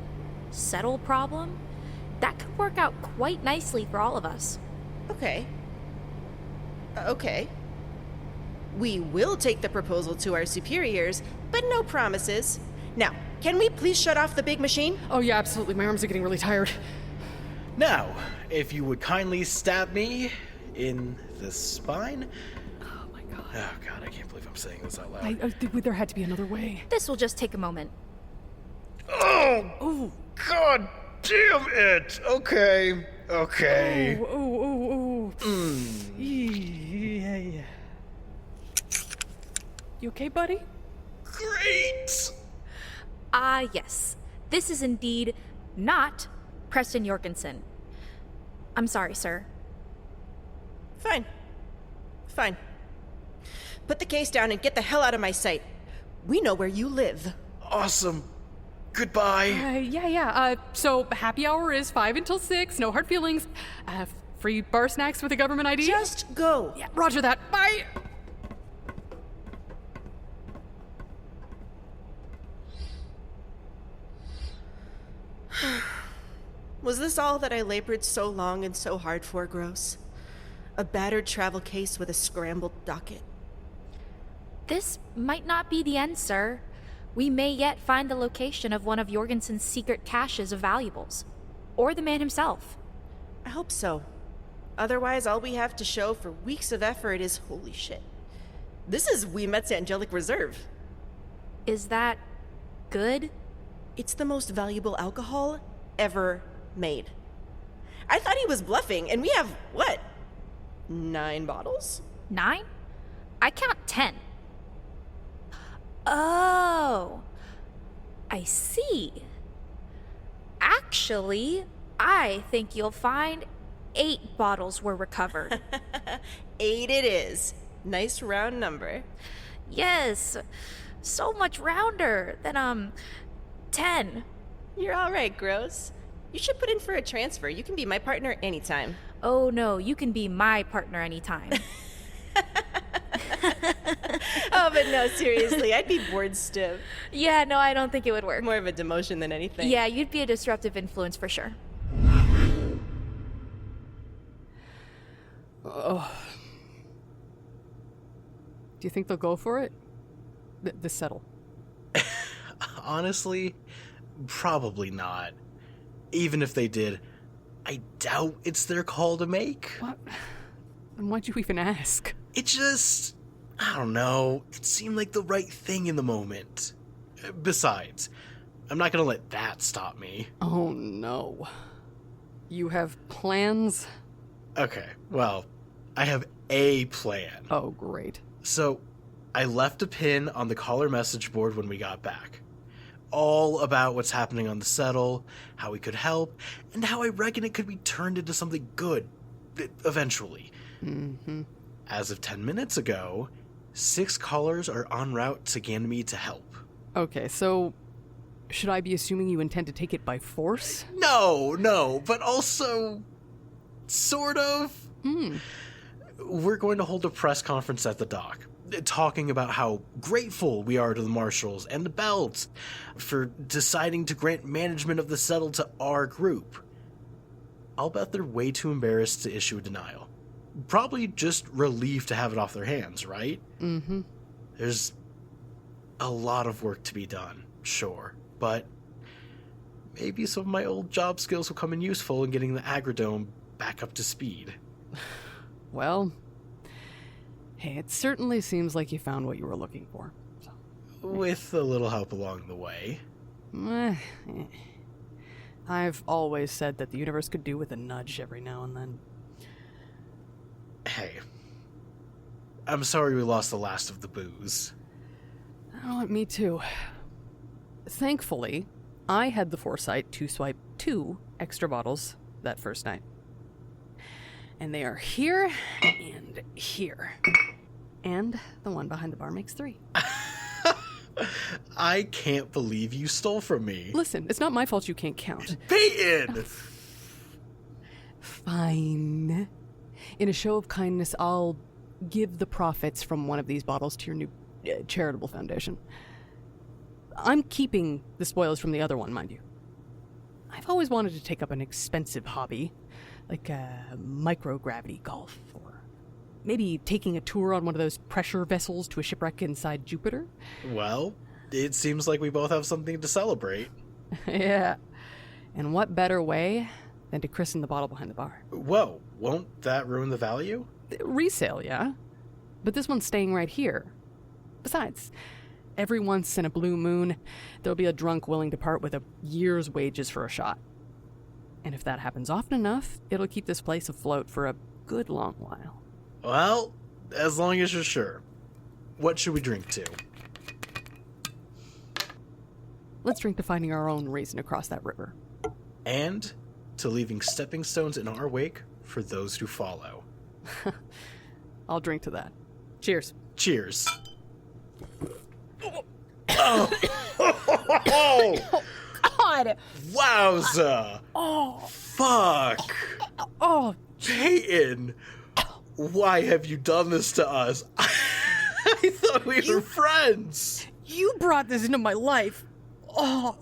settle problem, that could work out quite nicely for all of us. Okay. Okay. We will take the proposal to our superiors, but no promises. Now, can we please shut off the big machine? Oh yeah, absolutely. My arms are getting really tired. Now, if you would kindly stab me in the spine. Oh my god. Oh god, I can't believe I'm saying this out loud. There had to be another way. This will just take a moment. Oh, god damn it! Okay. Oh. Yeah. You okay, buddy? Great! Yes. This is indeed not Preston Jorgensen. I'm sorry, sir. Fine. Put the case down and get the hell out of my sight. We know where you live. Awesome. Goodbye. Yeah. So happy hour is 5 until 6. No hard feelings. Free bar snacks with a government ID. Just go. Yeah, roger that. Bye. Was this all that I labored so long and so hard for, Gross? A battered travel case with a scrambled docket. This might not be the end, sir. We may yet find the location of one of Jorgensen's secret caches of valuables. Or the man himself. I hope so. Otherwise, all we have to show for weeks of effort is holy shit. This is Ouimet's Angelic Reserve. Is that good? It's the most valuable alcohol ever made. I thought he was bluffing, and we have, what? 9 bottles? 9? I count 10. Oh, I see. Actually, I think you'll find 8 bottles were recovered. 8 it is. Nice round number. Yes, so much rounder than, 10. You're all right, Gross. You should put in for a transfer. You can be my partner anytime. Oh no, you can be my partner anytime. Oh, but no, seriously, I'd be bored stiff. Yeah, no, I don't think it would work. More of a demotion than anything. Yeah, you'd be a disruptive influence for sure. Oh. Do you think they'll go for it? This settle. Honestly, probably not. Even if they did, I doubt it's their call to make. What? And why'd you even ask? It just... I don't know. It seemed like the right thing in the moment. Besides, I'm not gonna let that stop me. Oh no. You have plans? Okay, well, I have a plan. Oh, great. So, I left a pin on the caller message board when we got back. All about what's happening on the settle, how we could help, and how I reckon it could be turned into something good, eventually. Mm-hmm. As of 10 minutes ago, 6 callers are en route to Ganymede to help. Okay, so should I be assuming you intend to take it by force? No, but also sort of. We're going to hold a press conference at the dock, talking about how grateful we are to the marshals and the Belts for deciding to grant management of the settle to our group. I'll bet they're way too embarrassed to issue a denial. Probably just relieved to have it off their hands, right? Mm-hmm. There's a lot of work to be done, sure, but maybe some of my old job skills will come in useful in getting the Agrodome back up to speed. Well, hey, it certainly seems like you found what you were looking for. So. With a little help along the way. I've always said that the universe could do with a nudge every now and then. Hey, I'm sorry we lost the last of the booze. Oh, me too. Thankfully, I had the foresight to swipe 2 extra bottles that first night. And they are here and here. And the one behind the bar makes 3. I can't believe you stole from me. Listen, it's not my fault you can't count. Peyton! Fine. In a show of kindness, I'll give the profits from one of these bottles to your new charitable foundation. I'm keeping the spoils from the other one, mind you. I've always wanted to take up an expensive hobby, like microgravity golf, or maybe taking a tour on one of those pressure vessels to a shipwreck inside Jupiter. Well, it seems like we both have something to celebrate. Yeah. And what better way than to christen the bottle behind the bar? Whoa, won't that ruin the value? Resale, yeah. But this one's staying right here. Besides, every once in a blue moon, there'll be a drunk willing to part with a year's wages for a shot. And if that happens often enough, it'll keep this place afloat for a good long while. Well, as long as you're sure. What should we drink to? Let's drink to finding our own reason to cross that river. And to leaving stepping stones in our wake for those who follow. I'll drink to that. Cheers. Cheers. Oh, God! Wowza! Oh! Fuck! Oh! Peyton! Why have you done this to us? I thought we were friends! You brought this into my life! Oh!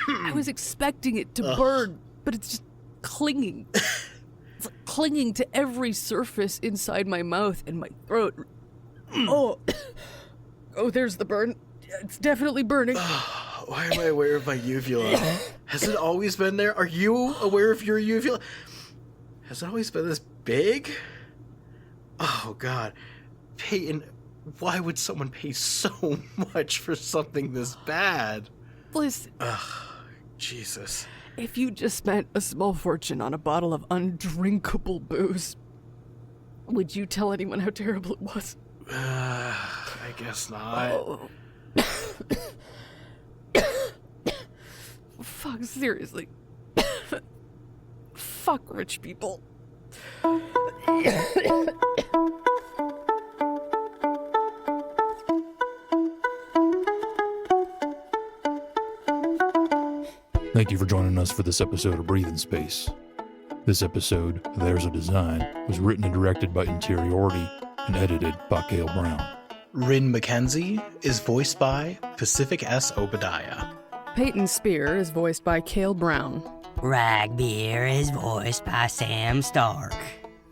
I was expecting it to burn, but it's just clinging. It's like clinging to every surface inside my mouth and my throat. Oh, there's the burn. It's definitely burning. Why am I aware of my uvula? Has it always been there? Are you aware of your uvula? Has it always been this big? Oh, God. Peyton, why would someone pay so much for something this bad? Listen. Jesus. If you just spent a small fortune on a bottle of undrinkable booze, would you tell anyone how terrible it was? I guess not. Oh. Fuck, seriously. Fuck rich people. Thank you for joining us for this episode of Breathing Space. This episode, There's a Design, was written and directed by Interiority and edited by Kale Brown. Rin McKenzie is voiced by Pacific S. Obadiah. Peyton Spear is voiced by Kale Brown. Ragbeer is voiced by Sam Stark.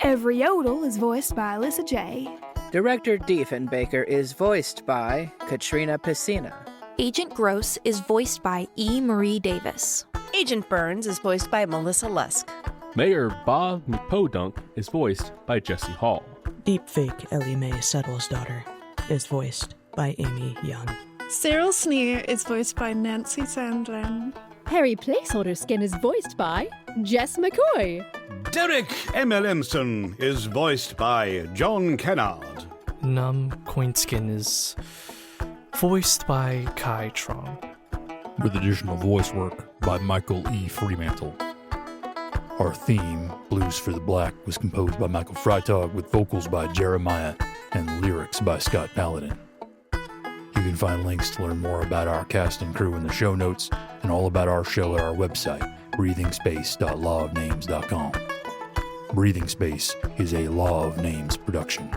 Every Yodel is voiced by Alyssa J. Director Diefenbaker is voiced by Katrina Piscina. Agent Gross is voiced by E. Marie Davis. Agent Burns is voiced by Melissa Lusk. Mayor Bob McPodunk is voiced by Jesse Hall. Deepfake Ellie Mae Settle's daughter is voiced by Amy Young. Cyril Sneer is voiced by Nancy Sandland. Harry Placeholder Skin is voiced by Jess McCoy. Derek Emelimson is voiced by John Kennard. Num Coinskin is voiced by Kai Trong. With additional voice work by Michael E. Fremantle. Our theme, Blues for the Black, was composed by Michael Freitag with vocals by Jeremiah and lyrics by Scott Paladin. You can find links to learn more about our cast and crew in the show notes and all about our show at our website, breathingspace.lawofnames.com. Breathing Space is a Law of Names production.